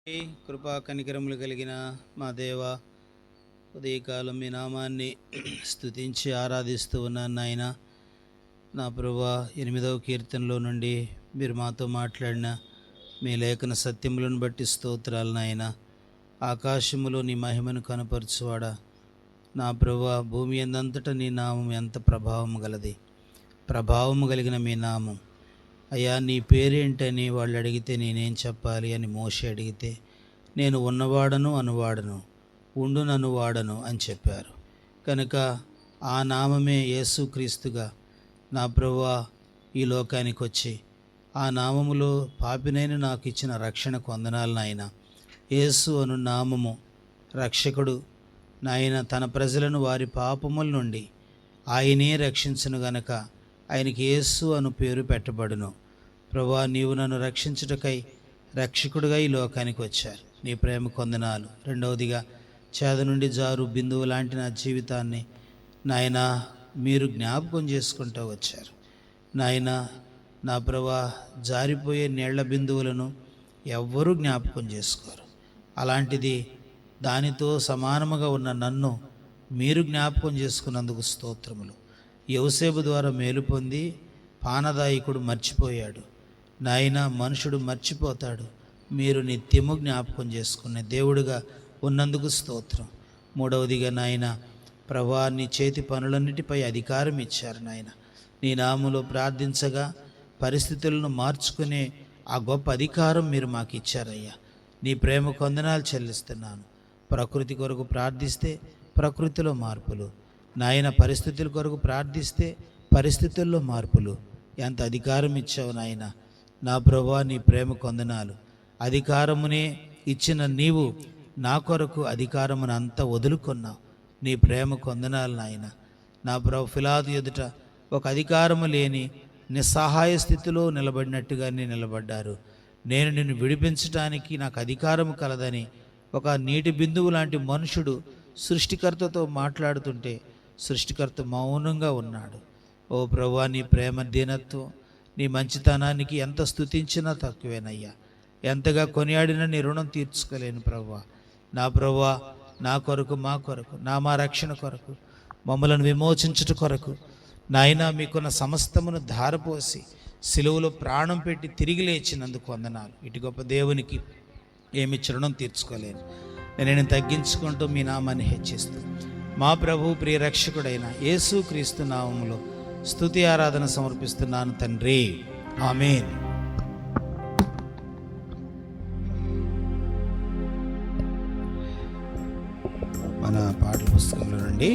కృపా కనికరములు కలిగిన మా దేవ, ఉదయకాలం మీ నామాన్ని స్తుతించి ఆరాధిస్తూ ఉన్నాను నాయన. నా ప్రభువా, 8వ కీర్తనలో నుండి మీరు మాతో మాట్లాడిన మీ లేఖన సత్యములను బట్టి స్తోత్రాలు నాయన. ఆకాశములో నీ మహిమను కనపరచువాడా నా ప్రభువా, భూమి ఎందంతటా నీ నామం ఎంత ప్రభావం గలది, ప్రభావము కలిగిన మీ నామం. అయ్యా, నీ పేరేంటని వాళ్ళు అడిగితే నేనేం చెప్పాలి అని మోషే అడిగితే, నేను ఉన్నవాడను అనువాడను, ఉండునను వాడను అని చెప్పారు. కనుక ఆ నామమే యేసుక్రీస్తుగా నా ప్రభువా ఈ లోకానికి వచ్చి ఆ నామములో పాపినైన నాకు ఇచ్చిన రక్షణకు వందనాలు నాయన. యేసు అను నామము రక్షకుడు నాయన తన ప్రజలను వారి పాపముల నుండి ఆయనే రక్షించును గనక ఆయనకి యేసు అను పేరు పెట్టబడును. ప్రభువా, నీవు నన్ను రక్షించుటకై రక్షకుడిగా ఈ లోకానికి వచ్చారు. నీ ప్రేమ కొందనాలు. రెండవదిగా, చేద నుండి జారు బిందువు లాంటి నా జీవితాన్ని నాయన మీరు జ్ఞాపకం చేసుకుంటూ వచ్చారు నాయన. నా ప్రభువా, జారిపోయే నీళ్ల బిందువులను ఎవ్వరూ జ్ఞాపకం చేసుకోరు. అలాంటిది దానితో సమానముగా ఉన్న నన్ను మీరు జ్ఞాపకం చేసుకున్నందుకు స్తోత్రములు. యోసేపు ద్వారా మేలు పొంది పానదాయకుడు మర్చిపోయాడు నాయన. మనుషుడు మర్చిపోతాడు, మీరు నిత్యము జ్ఞాపకం చేసుకునే దేవుడుగా ఉన్నందుకు స్తోత్రం. మూడవదిగా నాయన ప్రభువా, నీ చేతి పనులన్నిటిపై అధికారం ఇచ్చారు నాయన. నీ నామములో ప్రార్థించగా పరిస్థితులను మార్చుకునే ఆ గొప్ప అధికారం మీరు మాకు ఇచ్చారయ్యా. నీ ప్రేమ కొందనాలు చెల్లిస్తున్నాను. ప్రకృతి కొరకు ప్రార్థిస్తే ప్రకృతిలో మార్పులు నాయన, పరిస్థితుల కొరకు ప్రార్థిస్తే పరిస్థితుల్లో మార్పులు. ఎంత అధికారం ఇచ్చావు నాయన. నా ప్రభువా, నీ ప్రేమ కొందనాలు. అధికారమునే ఇచ్చిన నీవు నా కొరకు అధికారమును అంతా వదులుకున్నావు. నీ ప్రేమ కొందనాలు నాయన. నా ప్రభు, ఫిలాతు ఎదుట ఒక అధికారము లేని నిస్సహాయ స్థితిలో నిలబడినట్టుగానే నిలబడ్డారు. నేను నిన్ను విడిపించడానికి నాకు అధికారము కలదని ఒక నీటి బిందువు లాంటి మనుషుడు సృష్టికర్తతో మాట్లాడుతుంటే సృష్టికర్త మౌనంగా ఉన్నాడు. ఓ ప్రభువా, నీ ప్రేమ దీనత్వం, నీ మంచితనానికి ఎంత స్తుతించినా తక్కువేనయ్యా. ఎంతగా కొనియాడినా నీ రుణం తీర్చుకోలేను ప్రభువా. నా ప్రభువా, నా కొరకు, మా కొరకు, మా రక్షణ కొరకు, మమ్మలను విమోచించుట కొరకు నాయన మీకున్న సమస్తమును ధారపోసి సిలువలో ప్రాణం పెట్టి తిరిగి లేచినందుకు వందనాలు. ఇటు గొప్ప దేవునికి ఏమి రుణం తీర్చుకోలేను. నేను తగ్గించుకుంటూ మీ నామాన్ని హెచ్చిస్తూ మా ప్రభు ప్రియ రక్షకుడైన యేసుక్రీస్తు నామములో స్తుతి ఆరాధన సమర్పిస్తున్నాను తండ్రి. ఆమేన్. మన పాటల పుస్తకంలో నుండి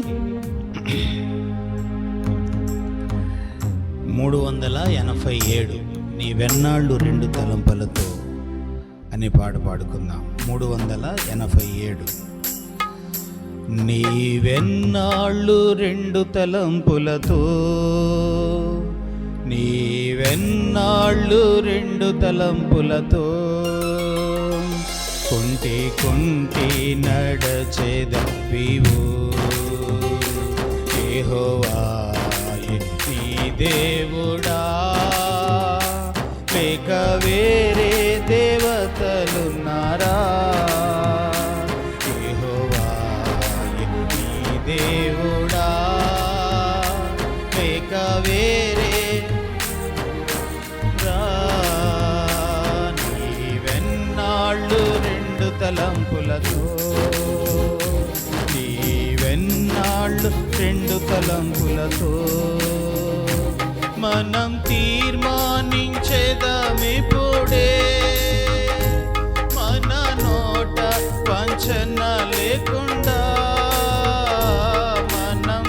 387 నీ వెన్నాళ్ళు 2 తలంపులతో అనే పాట పాడుకుందాం. 387 నీ వెన్నాళ్ళు 2 తలంపులతో, నీ వెన్నాళ్ళు 2 తలంపులతో, కుంటి కుంటి నడచెదవ్వివు యెహోవా నీ దేవుడా, లేక వేరే దేవతలున్నారా? యెహోవా నీ దేవుడా, లేక వేరే నీ వెన్నాళ్ళు 2 తలంపులతో, నీ వెన్నాళ్ళు 2 తలంపులతో, మనం తీర్మానించేదమిప్పుడే, మన నోట వంచన లేకుండా మనం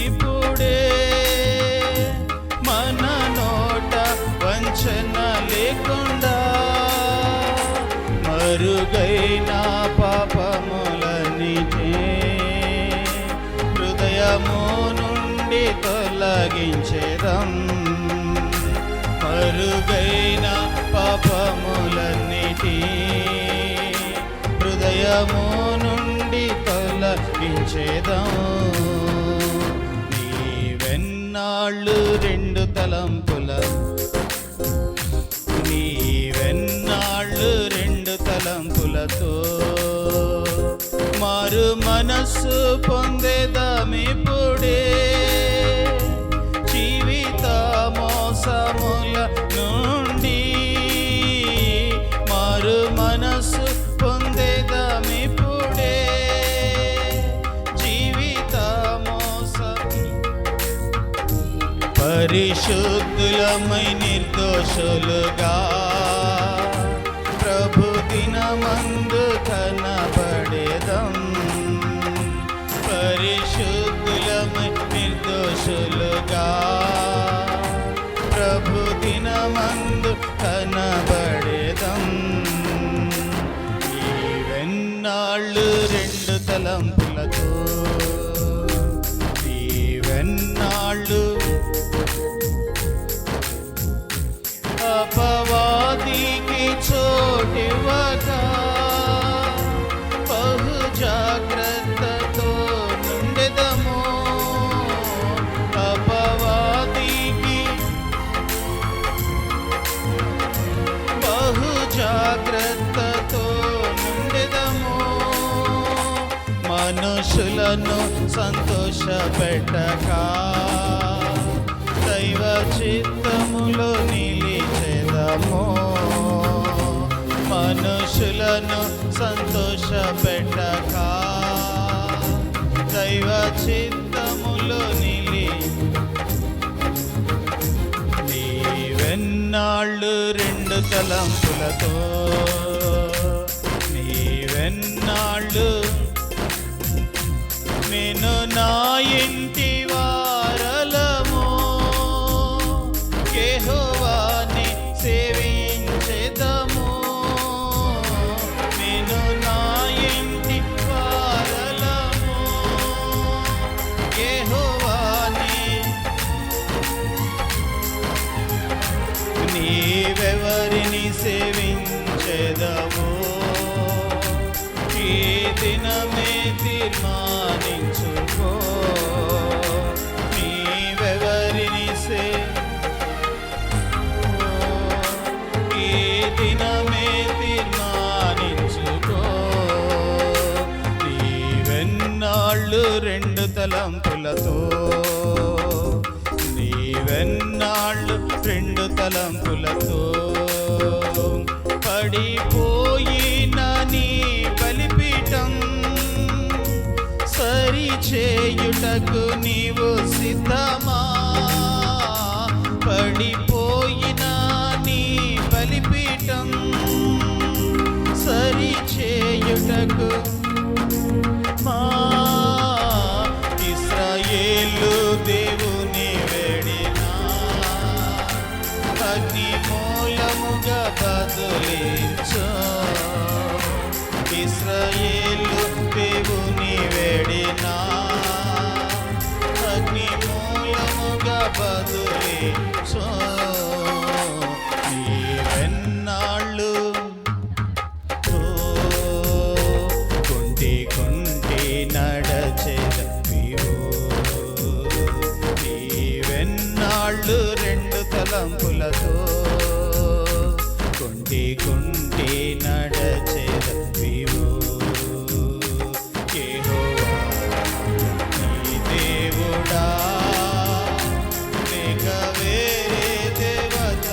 ఇప్పుడే, మన నోట వంచన లేకుండా మరుగైన పాపములన్నిటి హృదయము నుండి తొలగించేదం. మరుగైన పాపములన్నిటి హృదయము నుండి తొలగించేదం. నీ వెన్నాళ్ళు 2 తలంపుల, నీ వెన్నాళ్ళు తలంపులతో మారు మనస్సు పొందేదమిప్పుడే. జీవిత మోసముల నుండి మారు మనస్సు పొందేదమిప్పుడే. జీవిత పరిశుద్ధులమై నిర్దోషులుగా ప్రభు దినమందు కనబడేదం. పరిశుద్ధులమై నిర్దోషులుగా ప్రభు దినమందు కనబడేదం. ఈవెన్నాళ్ళు రెండు తలంపులతో ఈవెన్నాళ్ళు అపవాదికి చోటివ్వగా బహు జాగ్రత్తతో నుండెదము. అపవాదికి బహు జాగ్రత్తతో నుండెదము. మనుషులను సంతోషపెట్టక దైవ చిత్తములో నిలిచెదము. మనుషులను సంతోషపెట్టక దైవ చిత్తములో నీవెన్నాళ్ళు రెండు తలంపులతో నీవెన్నాళ్ళు నేను నా ఇంటి వారలము యెహోవాని సేవించెదము. నేను నా ఇంటి వారలము యెహోవాని. నీవెవరిని సేవించెదవో ఈ దినమే తీర్మానించుకో. నీవెవరిని ఈ దినమే తీర్మానించుకో. నీవెన్నాళ్ళు రెండు తలంపులతో నీవెన్నాళ్ళు రెండు తలంపులతో పడిపోయిన నీ బలిపీఠం సరిచేయుటకు నీవు సిద్ధమా. పడిపోయిన నీ బలిపీఠం సరిచేయుటకు మా ఇశ్రాయేలు దేవుని వేడినా అగ్ని మూలముగా బదులించు. ఇశ్రాయేలు దేవుని వేడినా అగ్ని మూలముగా బదులించు. నీవెన్నాళ్ళు కుంటి కుంటి నడచెదవివో. నీవెన్నాళ్ళు రెండు తలంపులతో కుంటి కుంటి నడచెదవివో. యెహోవా నీ దేవుడా లేక వేరే దేవత.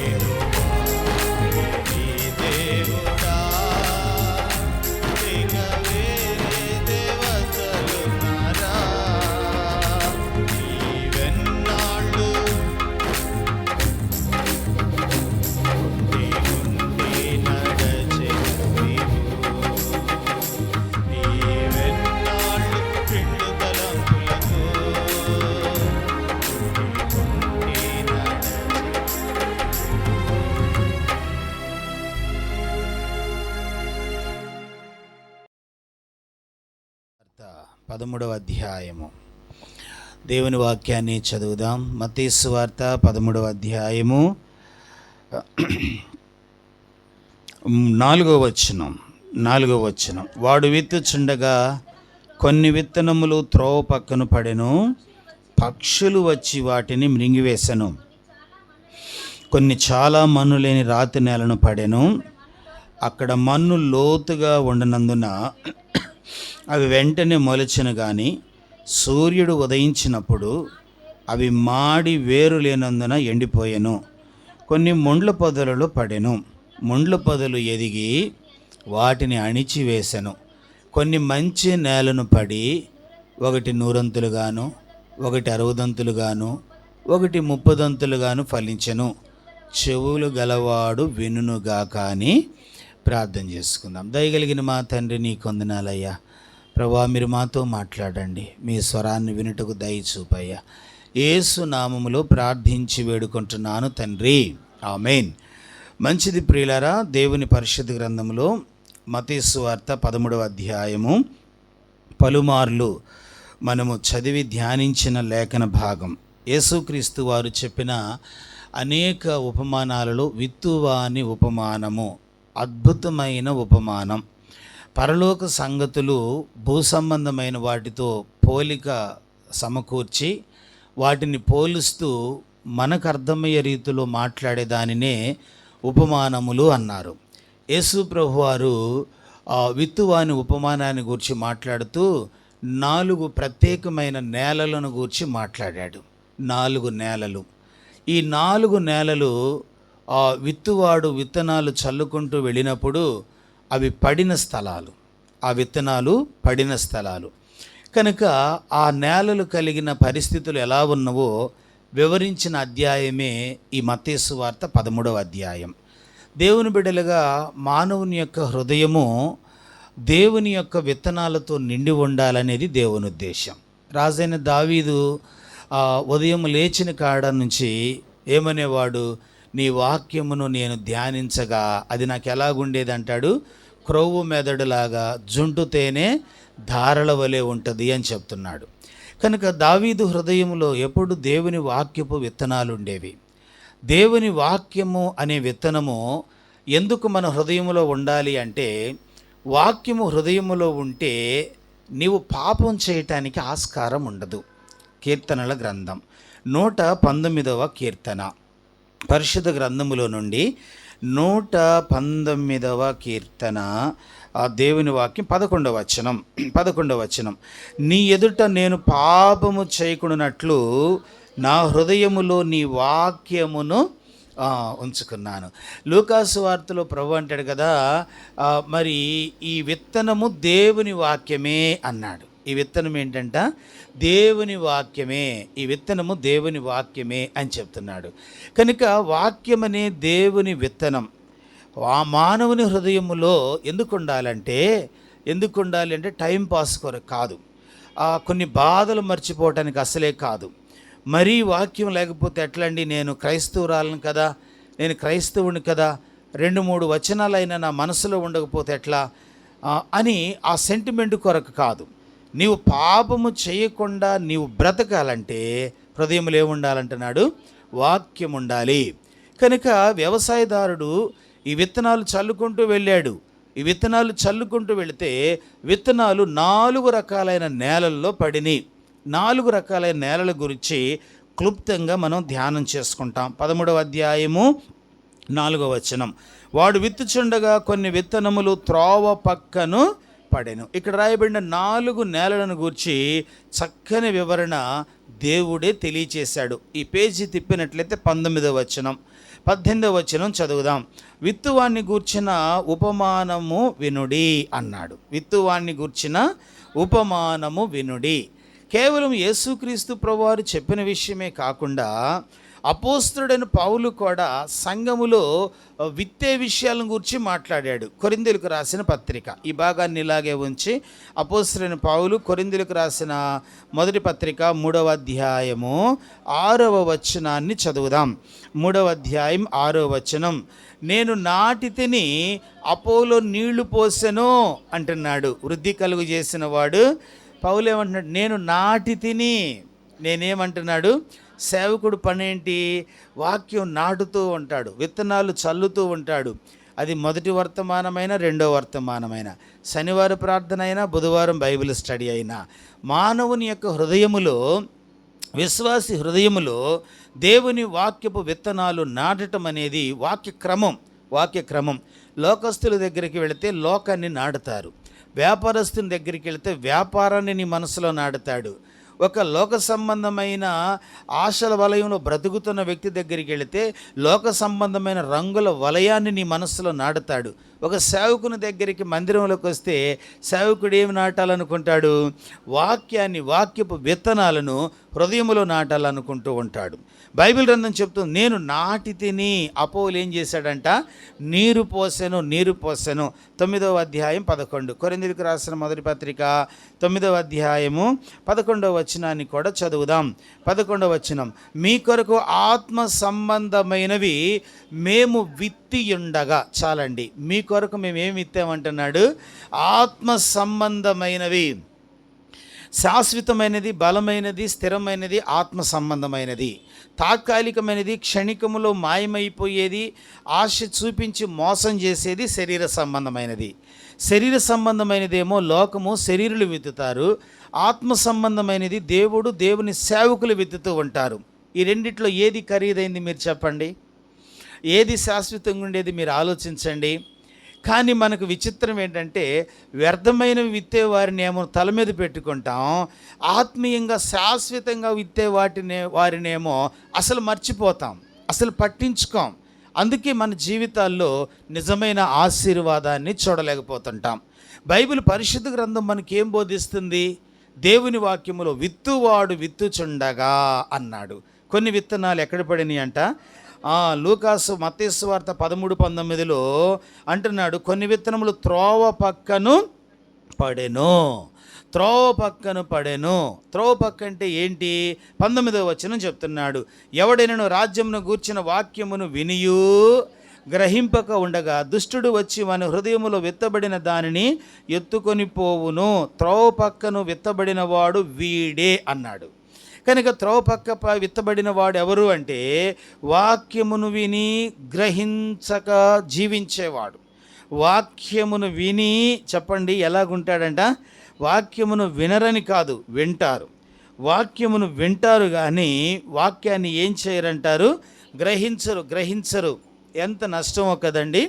యెహోవా నీ దేవుడా లేక వేరే దేవతలున్నారా. నీవెన్నాళ్ళు పదమూడవ అధ్యాయము. దేవుని వాక్యాన్ని చదువుదాం. మత్తయి సువార్త 13వ అధ్యాయము 4వ వచనం. వాడు విత్తుచుండగా కొన్ని విత్తనములు త్రోవ పక్కన పడెను, పక్షులు వచ్చి వాటిని మృంగివేశను. కొన్ని చాలా మన్ను లేని రాతి నేలను పడెను. అక్కడ మన్ను లోతుగా ఉండనందున అవి వెంటనే మొలచెను, కానీ సూర్యుడు ఉదయించినప్పుడు అవి మాడి వేరు లేనందున ఎండిపోయెను. కొన్ని ముండ్ల పొదలలో పడెను. ముండ్ల పొదలు ఎదిగి వాటిని అణిచివేశెను. కొన్ని మంచి నేలను పడి ఒకటి 100 ఒకటి 60 ఒకటి 30 ఫలించెను. చెవులు గలవాడు వినుగాక అని ప్రార్థన చేసుకుందాం. దయగలిగిన మా తండ్రి, నీ కొందనాలయ్యా. ప్రభా, మీరు మాతో మాట్లాడండి. మీ స్వరాన్ని వినుటకు దయ చూపయ్యా. యేసు నామములో ప్రార్థించి వేడుకుంటున్నాను తండ్రి, ఆమేన్. మంచిది ప్రియులారా, దేవుని పరిశుద్ధ గ్రంథంలో మత్తయి సువార్త 13వ అధ్యాయము పలుమార్లు మనము చదివి ధ్యానించిన లేఖన భాగం. యేసుక్రీస్తు వారు చెప్పిన అనేక ఉపమానాలలో విత్తువాని ఉపమానము అద్భుతమైన ఉపమానం. పరలోక సంగతులు భూసంబంధమైన వాటితో పోలిక సమకూర్చి వాటిని పోలుస్తూ మనకు అర్థమయ్యే రీతిలో మాట్లాడే దానినే ఉపమానములు అన్నారు. యేసు ప్రభువారు విత్తువాని ఉపమానాన్ని గురించి మాట్లాడుతూ 4 ప్రత్యేకమైన నేలలను గురించి మాట్లాడాడు. 4 నేలలు. ఈ 4 నేలలు విత్తువాడు విత్తనాలు చల్లుకుంటూ వెళ్ళినప్పుడు అవి పడిన స్థలాలు, ఆ విత్తనాలు పడిన స్థలాలు. కనుక ఆ నేలలు కలిగిన పరిస్థితులు ఎలా ఉన్నవో వివరించిన అధ్యాయమే ఈ మత్తయి సువార్త 13వ అధ్యాయం. దేవుని బిడ్డలుగా మానవుని యొక్క హృదయము దేవుని యొక్క విత్తనాలతో నిండి ఉండాలనేది దేవుని ఉద్దేశం. రాజైన దావీదు ఉదయం లేచిన కాడ నుంచి ఏమనేవాడు? నీ వాక్యమును నేను ధ్యానించగా అది నాకు ఎలాగుండేది అంటాడు, క్రొవ్వు మెదడులాగా జుంటు తేనె ధారల వలె ఉంటుంది అని చెప్తున్నాడు. కనుక దావీదు హృదయంలో ఎప్పుడు దేవుని వాక్యపు విత్తనాలు ఉండేవి. దేవుని వాక్యము అనే విత్తనము ఎందుకు మన హృదయంలో ఉండాలి అంటే, వాక్యము హృదయములో ఉంటే నీవు పాపం చేయటానికి ఆస్కారం ఉండదు. కీర్తనల గ్రంథం 119వ కీర్తన, పరిశుద్ధ గ్రంథములో నుండి 119వ కీర్తన, ఆ దేవుని వాక్యం 11వ వచనం. నీ ఎదుట నేను పాపము చేయకుండానట్లు నా హృదయములో నీ వాక్యమును ఉంచుకున్నాను. లూకాసు వార్తలో ప్రభు అంటాడు కదా, మరి ఈ విత్తనము దేవుని వాక్యమే అన్నాడు. ఈ విత్తనం ఏంటంట? దేవుని వాక్యమే. ఈ విత్తనము దేవుని వాక్యమే అని చెప్తున్నాడు. కనుక వాక్యమనే దేవుని విత్తనం ఆ మానవుని హృదయములో ఎందుకు ఉండాలి అంటే టైం పాస్ కొరకు కాదు, కొన్ని బాధలు మర్చిపోవటానికి అసలే కాదు. మరీ వాక్యం లేకపోతే ఎట్లండి? నేను క్రైస్తవురాలను కదా, నేను క్రైస్తవుని కదా, 2-3 వచనాలైనా నా మనసులో ఉండకపోతే ఎట్లా అని ఆ సెంటిమెంట్ కొరకు కాదు. నీవు పాపము చేయకుండా నీవు బ్రతకాలంటే హృదయంలో ఏముండాలంటున్నాడు? వాక్యం ఉండాలి. కనుక వ్యవసాయదారుడు ఈ విత్తనాలు చల్లుకుంటూ వెళ్ళాడు. ఈ విత్తనాలు చల్లుకుంటూ వెళితే విత్తనాలు 4 రకాలైన నేలల్లో పడినాయి. 4 రకాలైన నేలల గురించి క్లుప్తంగా మనం ధ్యానం చేసుకుంటాం. 13వ అధ్యాయము 4వ వచనం. వాడు విత్తుచుండగా కొన్ని విత్తనములు త్రోవ పక్కను పడెను. ఇక్కడ రాయబడిన 4 నేలలను గూర్చి చక్కని వివరణ దేవుడే తెలియచేశాడు. ఈ పేజీ తిప్పినట్లయితే 19వ వచనం, 18వ వచనం చదువుదాం. విత్తువాన్ని గూర్చిన ఉపమానము వినుడి అన్నాడు. విత్తువాన్ని గూర్చిన ఉపమానము వినుడి. కేవలం యేసుక్రీస్తు ప్రభువారు చెప్పిన విషయమే కాకుండా అపోస్తలుడైన పౌలు కూడా సంఘములో విత్తే విషయాలను గురించి మాట్లాడాడు. కొరింథీయులకు రాసిన పత్రిక ఈ భాగాన్ని ఇలాగే ఉంచి అపోస్తలుడైన పౌలు కొరింథీయులకు రాసిన మొదటి పత్రిక 3వ అధ్యాయము 6వ వచనాన్ని చదువుదాం. 3వ అధ్యాయం 6వ వచనం. నేను నాటితిని, అపోలో నీళ్లు పోసెను అంటున్నాడు. వృద్ధి కలుగు చేసిన వాడు పౌలు ఏమంటున్నాడు? నేను నాటితిని. నేనేమంటున్నాడు? సేవకుడు పనేంటి? వాక్యం నాటుతూ ఉంటాడు, విత్తనాలు చల్లుతూ ఉంటాడు. అది మొదటి వర్తమానమైన, రెండో వర్తమానమైన, శనివారం ప్రార్థన అయినా, బుధవారం బైబిల్ స్టడీ అయినా, మానవుని యొక్క హృదయములో విశ్వాసి హృదయములో దేవుని వాక్యపు విత్తనాలు నాటడం అనేది వాక్యక్రమం. లోకస్తుల దగ్గరికి వెళితే లోకాన్ని నాటుతారు, వ్యాపారస్తుని దగ్గరికి వెళితే వ్యాపారాన్ని నీ మనసులో నాటుతాడు. ఒక లోక సంబంధమైన ఆశల వలయంలో బ్రతుకుతున్న వ్యక్తి దగ్గరికి వెళితే లోక సంబంధమైన రంగుల వలయాన్ని నీ మనసులో నాటుతాడు. ఒక సేవకుని దగ్గరికి మందిరంలోకి వస్తే సేవకుడు ఏమి నాటాలనుకుంటాడు? వాక్యపు విత్తనాలను హృదయంలో నాటాలనుకుంటూ ఉంటాడు. బైబిల్ గ్రంథం చెప్తుంది, నేను నాటి తిని. అపోలు ఏం చేశాడంట? నీరు పోసెను. 9వ అధ్యాయం 11. కొరింథీయులకు రాసిన మొదటి పత్రిక 9వ అధ్యాయము 11వ వచనాన్ని కూడా చదువుదాం. 11వ వచనం, మీ కొరకు ఆత్మ సంబంధమైనవి మేము విత్తియుండగా. చాలండి, మీ కొరకు మేము ఏమి విత్తామంటున్నాడు? ఆత్మ సంబంధమైనవి. శాశ్వతమైనది, బలమైనది, స్థిరమైనది ఆత్మ సంబంధమైనది. తాత్కాలికమైనది, క్షణికములో మాయమైపోయేది, ఆశ చూపించి మోసం చేసేది శరీర సంబంధమైనది. శరీర సంబంధమైనదేమో లోకము, శరీరులు విత్తుతారు. ఆత్మ సంబంధమైనది దేవుని సేవకులు విత్తుతూ ఉంటారు. ఈ రెండిట్లో ఏది ఖరీదైంది మీరు చెప్పండి? ఏది శాశ్వతంగా ఉండేది మీరు ఆలోచించండి. కానీ మనకు విచిత్రం ఏంటంటే, వ్యర్థమైనవి విత్తే వారిని ఏమో తల మీద పెట్టుకుంటాం, ఆత్మీయంగా శాశ్వతంగా విత్తే వారినేమో అసలు మర్చిపోతాం, అసలు పట్టించుకోం. అందుకే మన జీవితాల్లో నిజమైన ఆశీర్వాదాన్ని చూడలేకపోతుంటాం. బైబిల్ పరిశుద్ధ గ్రంథం మనకేం బోధిస్తుంది? దేవుని వాక్యములో విత్తువాడు విత్తుచుండగా అన్నాడు. కొన్ని విత్తనాలు ఎక్కడ పడినాయి అంట? లూకాసు మత్తయి సువార్త 13:19 అంటున్నాడు, కొన్ని విత్తనములు త్రోవ పక్కను పడెను. త్రోవ పక్క అంటే ఏంటి? 19వ వచనం చెప్తున్నాడు, ఎవడైనను రాజ్యమును గూర్చిన వాక్యమును వినియు గ్రహింపక ఉండగా దుష్టుడు వచ్చి మన హృదయములో విత్తబడిన దానిని ఎత్తుకొని పోవును. త్రోవ పక్కను విత్తబడిన వాడు వీడే అన్నాడు. కనుక త్రోవ పక్క విత్తబడిన వాడు ఎవరు అంటే, వాక్యమును విని గ్రహించక జీవించేవాడు. వాక్యమును విని, చెప్పండి ఎలాగుంటాడంట? వాక్యమును వినరని కాదు, వింటారు. వాక్యమును వింటారు కానీ వాక్యాన్ని ఏం చేయరంటారు? గ్రహించరు. ఎంత నష్టమో కదండి.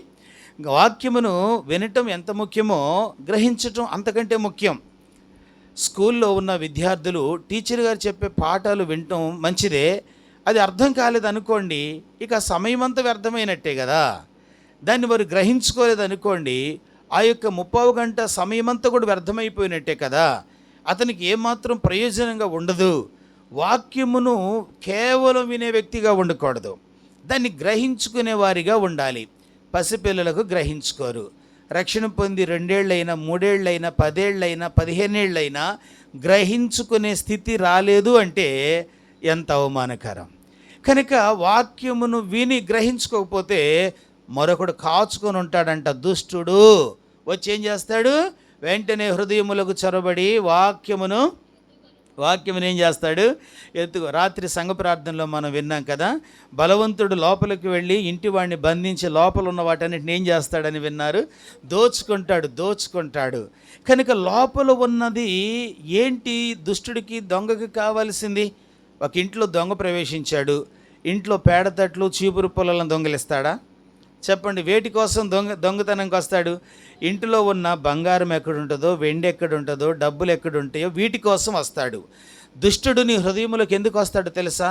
వాక్యమును వినటం ఎంత ముఖ్యమో గ్రహించటం అంతకంటే ముఖ్యం. స్కూల్లో ఉన్న విద్యార్థులు టీచర్ గారు చెప్పే పాఠాలు వినటం మంచిదే, అది అర్థం కాలేదనుకోండి, ఇక సమయం అంతా వ్యర్థమైనట్టే కదా. దాన్ని వారు గ్రహించుకోలేదనుకోండి, ఆ యొక్క 30 గంట సమయమంతా కూడా వ్యర్థమైపోయినట్టే కదా. అతనికి ఏమాత్రం ప్రయోజనంగా ఉండదు. వాక్యమును కేవలం వినే వ్యక్తిగా ఉండకూడదు, దాన్ని గ్రహించుకునే వారిగా ఉండాలి. పసిపిల్లలకు గ్రహించుకోరు. రక్షణ పొంది 2 ఏళ్ళైనా 3 ఏళ్ళైనా 10 ఏళ్ళైనా 15 ఏళ్ళైనా గ్రహించుకునే స్థితి రాలేదు అంటే ఎంత అవమానకరం. కనుక వాక్యమును విని గ్రహించుకోకపోతే మరొకడు కాచుకొని ఉంటాడంట, దుష్టుడు వచ్చి ఏం చేస్తాడు? వెంటనే హృదయములకు చొరబడి వాక్యమును ఏం చేస్తాడు? రాత్రి సంఘ ప్రార్థనలో మనం విన్నాం కదా, బలవంతుడు లోపలికి వెళ్ళి ఇంటి వాడిని బంధించి లోపల ఉన్న వాటన్నిటిని ఏం చేస్తాడని విన్నారు? దోచుకుంటాడు. కనుక లోపల ఉన్నది ఏంటి? దుష్టుడికి, దొంగకి కావాల్సింది. ఒక ఇంట్లో దొంగ ప్రవేశించాడు, ఇంట్లో పేడతట్లు చీపురు పుల్లలను దొంగిలిస్తాడా? చెప్పండి. వేటి కోసం దొంగతనంకి వస్తాడు? ఇంటిలో ఉన్న బంగారం ఎక్కడుంటుందో, వెండి ఎక్కడుంటుందో, డబ్బులు ఎక్కడుంటాయో వీటి కోసం వస్తాడు. దుష్టుడు నీ హృదయంలోకి ఎందుకు వస్తాడో తెలుసా?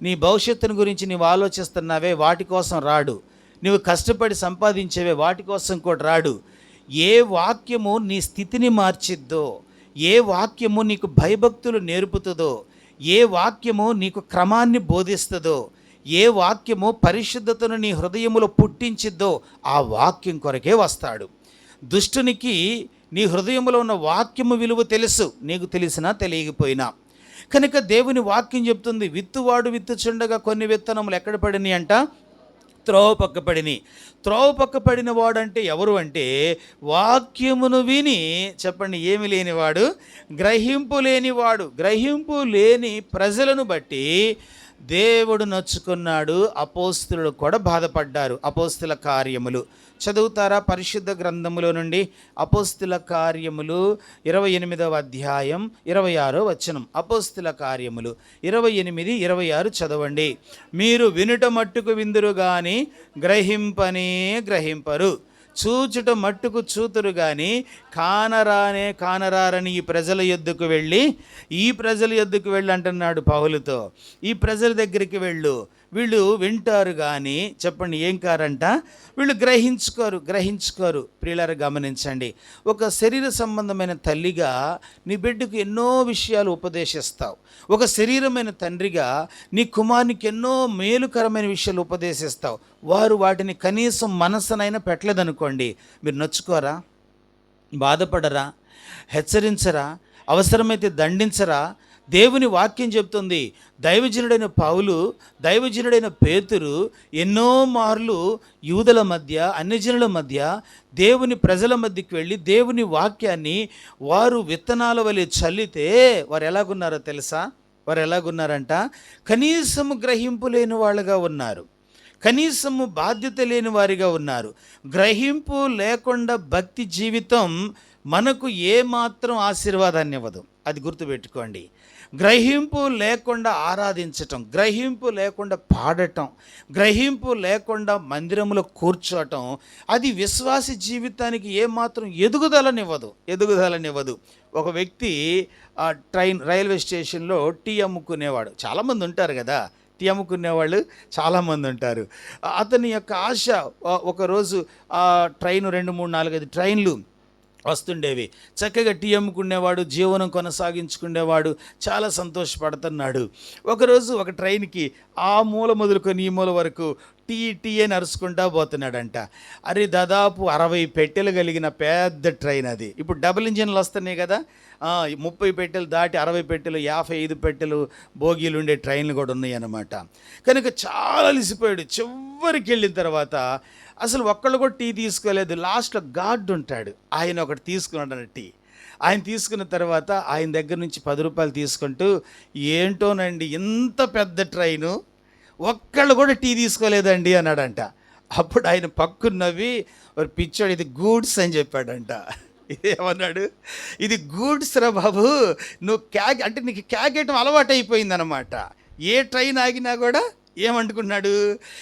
నీ భవిష్యత్తుని గురించి నీవు ఆలోచిస్తున్నావే, వాటి కోసం రాడు. నువ్వు కష్టపడి సంపాదించేవే, వాటి కోసం కూడా రాడు. ఏ వాక్యము నీ స్థితిని మార్చిద్దో, ఏ వాక్యము నీకు భయభక్తులు నేర్పుతుందో, ఏ వాక్యము నీకు క్రమాన్ని బోధిస్తుందో, ఏ వాక్యము పరిశుద్ధతను నీ హృదయములో పుట్టించిద్దో ఆ వాక్యం కొరకే వస్తాడు. దుష్టునికి నీ హృదయంలో ఉన్న వాక్యము విలువ తెలుసు, నీకు తెలిసినా తెలియకపోయినా. కనుక దేవుని వాక్యం చెప్తుంది, విత్తువాడు విత్తుచుండగా కొన్ని విత్తనములు ఎక్కడ పడినాయి అంట? త్రోవ పక్క పడిన వాడంటే ఎవరు అంటే, వాక్యమును విని, చెప్పండి, ఏమి లేనివాడు, గ్రహింపు లేని ప్రజలను బట్టి దేవుడు నొచ్చుకున్నాడు, అపోస్తులు కూడా బాధపడ్డారు. అపోస్తుల కార్యములు చదువుతారా? పరిశుద్ధ గ్రంథములో నుండి అపోస్తుల కార్యములు 28వ అధ్యాయం 26వ వచనం. అపోస్తుల కార్యములు 28, 26 చదవండి. మీరు వినుట మట్టుకు విందురు గాని గ్రహింపనే గ్రహింపరు, చూచుట మట్టుకు చూతురు గాని కానరారని ఈ ప్రజల యొద్దకు వెళ్ళి అంటున్నాడు పౌలుతో. ఈ ప్రజల దగ్గరికి వీళ్ళు వింటారు కానీ చెప్పండి ఏం కారంట? వీళ్ళు గ్రహించుకోరు. ప్రియులారా గమనించండి, ఒక శరీర సంబంధమైన తల్లిగా నీ బిడ్డకు ఎన్నో విషయాలు ఉపదేశిస్తావు. ఒక శరీరమైన తండ్రిగా నీ కుమారునికి ఎన్నో మేలుకరమైన విషయాలు ఉపదేశిస్తావు. వారు వాటిని కనీసం మనసునైనా పెట్టలేదనుకోండి, మీరు నొచ్చుకోరా? బాధపడరా? హెచ్చరించరా? అవసరమైతే దండించరా? దేవుని వాక్యం చెప్తుంది, దైవజనుడైన పౌలు, దైవజనుడైన పేతురు ఎన్నో మార్లు యూదుల మధ్య, అన్యజనుల మధ్య, దేవుని ప్రజల మధ్యకి వెళ్ళి దేవుని వాక్యాన్ని వారు విత్తనాల వలె చల్లితే వారు ఎలాగున్నారో తెలుసా? వారు ఎలాగున్నారంట? కనీసము గ్రహింపు లేని వాళ్ళుగా ఉన్నారు, కనీసము బాధ్యత లేని వారిగా ఉన్నారు. గ్రహింపు లేకుండా భక్తి జీవితం మనకు ఏమాత్రం ఆశీర్వాదాన్ని ఇవ్వదు. అది గుర్తుపెట్టుకోండి. గ్రహింపు లేకుండా ఆరాధించటం, గ్రహింపు లేకుండా పాడటం, గ్రహింపు లేకుండా మందిరంలో కూర్చోటం, అది విశ్వాసి జీవితానికి ఏమాత్రం ఎదుగుదలనివ్వదు. ఒక వ్యక్తి రైల్వే స్టేషన్లో టీ అమ్ముకునేవాడు. చాలామంది ఉంటారు కదా, టీ అమ్ముకునేవాళ్ళు చాలామంది ఉంటారు. అతని యొక్క ఆశ, ఒకరోజు ట్రైన్ 2, 3, 4, 5 ట్రైన్లు వస్తుండేవి. చక్కగా టీ అమ్ముకునేవాడు, జీవనం కొనసాగించుకునేవాడు, చాలా సంతోషపడుతున్నాడు. ఒకరోజు ఒక ట్రైన్కి ఆ మూల మొదలుకొని ఈ మూల వరకు టీ అని అరుచుకుంటా పోతున్నాడంట. అరే, దాదాపు 60 పెట్టెలు కలిగిన పెద్ద ట్రైన్ అది. ఇప్పుడు డబుల్ ఇంజిన్లు వస్తున్నాయి కదా, 30 పెట్టెలు దాటి 60 పెట్టెలు, 55 పెట్టెలు బోగీలు ఉండే ట్రైన్లు కూడా ఉన్నాయి అన్నమాట. కనుక చాలా అలిసిపోయాడు. చివరికి వెళ్ళిన తర్వాత అసలు ఒక్కళ్ళు కూడా టీ తీసుకోలేదు. లాస్ట్లో గార్డ్ ఉంటాడు, ఆయన ఒకటి తీసుకున్నాడు టీ. ఆయన తీసుకున్న తర్వాత ఆయన దగ్గర నుంచి 10 రూపాయలు తీసుకుంటూ, ఏంటోనండి ఇంత పెద్ద ట్రైను, ఒక్కళ్ళు కూడా టీ తీసుకోలేదండి అన్నాడంట. అప్పుడు ఆయన పక్కన నవ్వి, పిచ్చాడు, ఇది గూడ్స్ అని చెప్పాడంట. ఏమన్నాడు? ఇది గూడ్స్ రా బాబు, నువ్వు అంటే నీకు క్యాగేయటం అలవాటు అయిపోయిందనమాట. ఏ ట్రైన్ ఆగినా కూడా ఏమనుకున్నాడు?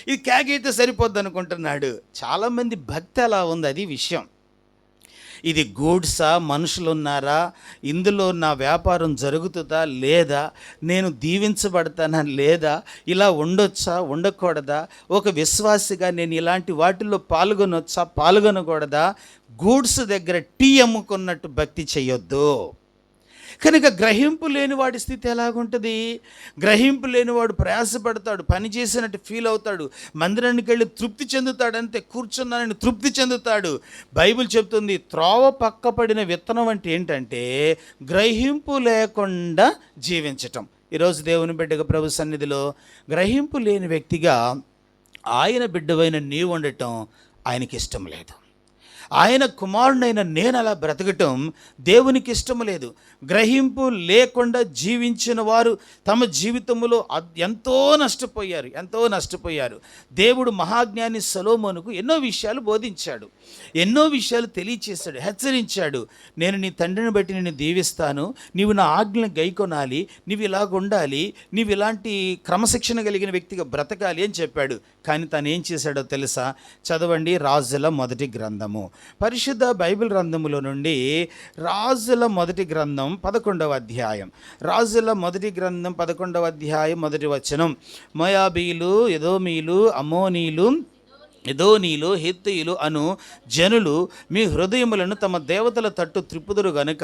ఇది క్యాగైతే సరిపోద్ది అనుకుంటున్నాడు. చాలామంది భక్తి అలా ఉంది, అది విషయం. ఇది గూడ్సా, మనుషులు ఉన్నారా, ఇందులో నా వ్యాపారం జరుగుతుందా లేదా, నేను దీవించబడతానా లేదా, ఇలా ఉండొచ్చా ఉండకూడదా, ఒక విశ్వాసిగా నేను ఇలాంటి వాటిల్లో పాల్గొనకూడదా? గూడ్స్ దగ్గర టీ అమ్ముకున్నట్టు భక్తి చేయొద్దు. కనుక గ్రహింపు లేనివాడి స్థితి ఎలాగుంటుంది? గ్రహింపు లేనివాడు ప్రయాసపడతాడు, పని చేసినట్టు ఫీల్ అవుతాడు, మందిరానికి వెళ్ళి తృప్తి చెందుతాడు, అంతే, కూర్చున్నానని తృప్తి చెందుతాడు. బైబిల్ చెప్తుంది, త్రోవ పక్కపడిన విత్తనం అంటే ఏంటంటే గ్రహింపు లేకుండా జీవించటం. ఈరోజు దేవుని బిడ్డగా ప్రభు సన్నిధిలో గ్రహింపు లేని వ్యక్తిగా ఆయన బిడ్డవైన నీవు ఉండటం ఆయనకి ఇష్టం లేదు. ఆయన కుమారుడైన నేను అలా బ్రతకటం దేవునికి ఇష్టం లేదు. గ్రహింపు లేకుండా జీవించిన వారు తమ జీవితంలో ఎంతో నష్టపోయారు. దేవుడు మహాజ్ఞాని సొలొమోనుకు ఎన్నో విషయాలు బోధించాడు, ఎన్నో విషయాలు తెలియచేశాడు, హెచ్చరించాడు. నేను నీ తండ్రిని బట్టి నిన్ను దీవిస్తాను, నీవు నా ఆజ్ఞలను గైకొనాలి, నీవు ఇలాగ ఉండాలి, నీవు ఇలాంటి క్రమశిక్షణ కలిగిన వ్యక్తిగా బ్రతకాలి అని చెప్పాడు. కానీ తను ఏం చేశాడో తెలుసా? చదవండి, రాజుల మొదటి గ్రంథము, పరిశుద్ధ బైబిల్ గ్రంథములో నుండి రాజుల మొదటి గ్రంథం 11వ అధ్యాయం. రాజుల మొదటి గ్రంథం 11వ అధ్యాయం 1వ వచనం. మోయాబీలు, ఎదోమీలు, అమ్మోనీలు, ఎదోనీలు, హిత్తీయులు అను జనులు మీ హృదయములను తమ దేవతల తట్టు త్రిప్పుదురు గనుక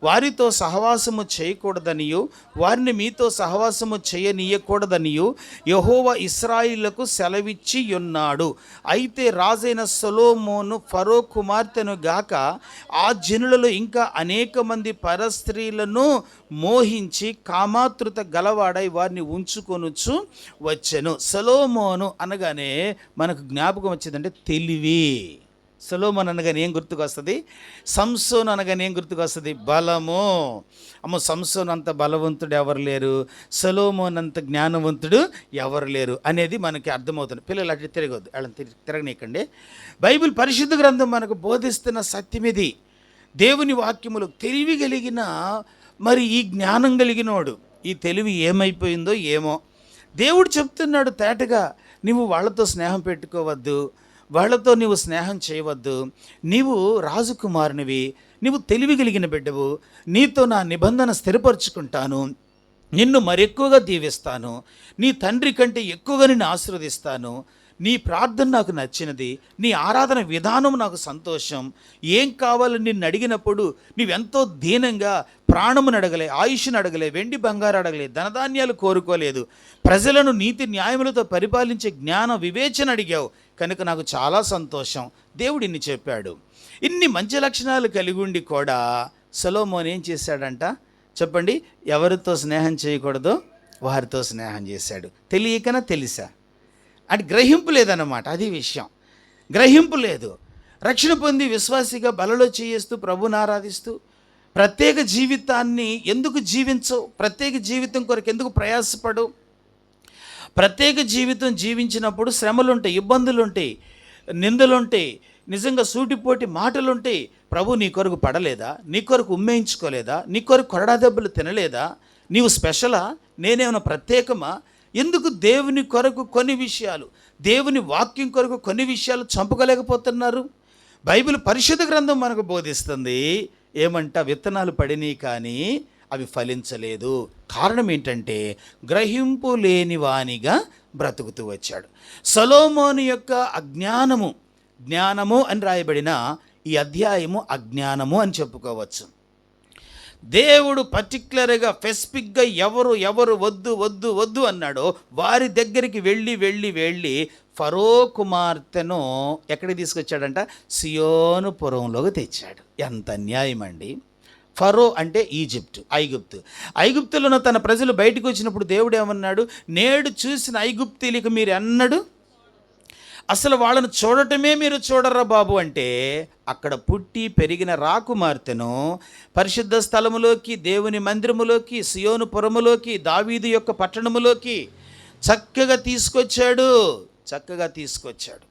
వారితో సహవాసము చేయకూడదనియు వారిని మీతో సహవాసము చేయనీయకూడదనియు యెహోవా ఇశ్రాయేలుకు సెలవిచ్చి ఉన్నాడు. అయితే రాజైన సొలొమోను ఫరో కుమార్తెను గాక ఆ జనులలో ఇంకా అనేక మంది పరస్త్రీలను మోహించి కామాతృత గలవాడై వారిని ఉంచుకొనుచు వచ్చెను. సొలొమోను అనగానే మనకు జ్ఞాపకం వచ్చిందంటే తెలివి. సొలొమోన్ అనగానే ఏం గుర్తుకొస్తుంది? సంసోను అనగానే ఏం గుర్తుకొస్తుంది? బలము. అమ్మో, సంసోను అంత బలవంతుడు ఎవరు లేరు, సొలొమోన్ అంత జ్ఞానవంతుడు ఎవరు లేరు అనేది మనకి అర్థమవుతుంది. పిల్లలు అట్లా తిరగొద్దు, వాళ్ళని తిరగనీయకండి. బైబిల్ పరిశుద్ధ గ్రంథం మనకు బోధిస్తున్న సత్యం ఇది. దేవుని వాక్యములు తెలివి కలిగిన, మరి ఈ జ్ఞానం కలిగినోడు, ఈ తెలివి ఏమైపోయిందో ఏమో. దేవుడు చెప్తున్నాడు తేటగా, నువ్వు వాళ్ళతో స్నేహం పెట్టుకోవద్దు, వాళ్ళతో నీవు స్నేహం చేయవద్దు. నీవు రాజకుమారునివి, నీవు తెలివి కలిగిన బిడ్డవు, నీతో నా నిబంధన స్థిరపరుచుకుంటాను, నిన్ను మరెక్కువగా దీవిస్తాను, నీ తండ్రి కంటే ఎక్కువగా నిన్ను ఆశీర్వదిస్తాను, నీ ప్రార్థన నాకు నచ్చినది, నీ ఆరాధన విధానం నాకు సంతోషం. ఏం కావాలని నిన్ను అడిగినప్పుడు నీవెంతో దీనంగా ప్రాణమును అడగలే, ఆయుష్ను అడగలే, వెండి బంగారు అడగలే, ధనధాన్యాలు కోరుకోలేదు, ప్రజలను నీతి న్యాయములతో పరిపాలించే జ్ఞాన వివేచన అడిగావు, కనుక నాకు చాలా సంతోషం. దేవుడు ఇన్ని చెప్పాడు. ఇన్ని మంచి లక్షణాలు కలిగి ఉండి కూడా సొలొమోన్ ఏం చేశాడంట చెప్పండి? ఎవరితో స్నేహం చేయకూడదో వారితో స్నేహం చేశాడు. తెలియకనా తెలిసా? అంటే గ్రహింపు లేదన్నమాట. అది విషయం, గ్రహింపు లేదు. రక్షణ పొంది విశ్వాసిగా బలలో చేస్తూ ప్రభుని ఆరాధిస్తూ ప్రత్యేక జీవితాన్ని ఎందుకు జీవించవు? ప్రత్యేక జీవితం కొరకు ఎందుకు ప్రయాసపడు? ప్రత్యేక జీవితం జీవించినప్పుడు శ్రమలుంటాయి, ఇబ్బందులుంటాయి, నిందలుంటాయి, నిజంగా సూటిపోటి మాటలుంటాయి. ప్రభు నీ కొరకు పడలేదా? నీ కొరకు ఉమ్మేయించుకోలేదా? నీ కొరకు కొరడా దెబ్బలు తినలేదా? నీవు స్పెషలా? నేనేమైనా ప్రత్యేకమా? ఎందుకు దేవుని కొరకు కొన్ని విషయాలు, దేవుని వాక్యం కొరకు కొన్ని విషయాలు చంపుకోలేకపోతున్నారు? బైబిల్ పరిశుద్ధ గ్రంథం మనకు బోధిస్తుంది ఏమంట? విత్తనాలు పడినాయి కానీ అవి ఫలించలేదు. కారణం ఏంటంటే గ్రహింపు లేని వానిగా బ్రతుకుతూ వచ్చాడు. సొలొమోను యొక్క అజ్ఞానము, జ్ఞానము అని రాయబడిన ఈ అధ్యాయము అజ్ఞానము అని చెప్పుకోవచ్చు. దేవుడు పర్టిక్యులర్గా స్పెసిఫిక్గా ఎవరు వద్దు వద్దు వద్దు అన్నాడో వారి దగ్గరికి వెళ్ళి ఫరో కుమార్తెను ఎక్కడికి తీసుకొచ్చాడంట? సియోను పురంలోకి తెచ్చాడు. ఎంత అన్యాయం అండి! ఫరో అంటే ఐగుప్తులో తన ప్రజలు బయటకు వచ్చినప్పుడు దేవుడు ఏమన్నాడు? నేడు చూసిన ఐగుప్తీలకు మీరు ఎన్నడు అసలు వాళ్ళను చూడటమే మీరు చూడరా బాబు అంటే, అక్కడ పుట్టి పెరిగిన రాకుమార్తెను పరిశుద్ధ స్థలములోకి, దేవుని మందిరములోకి, సియోను పురములోకి, దావీదు యొక్క పట్టణములోకి చక్కగా తీసుకొచ్చాడు.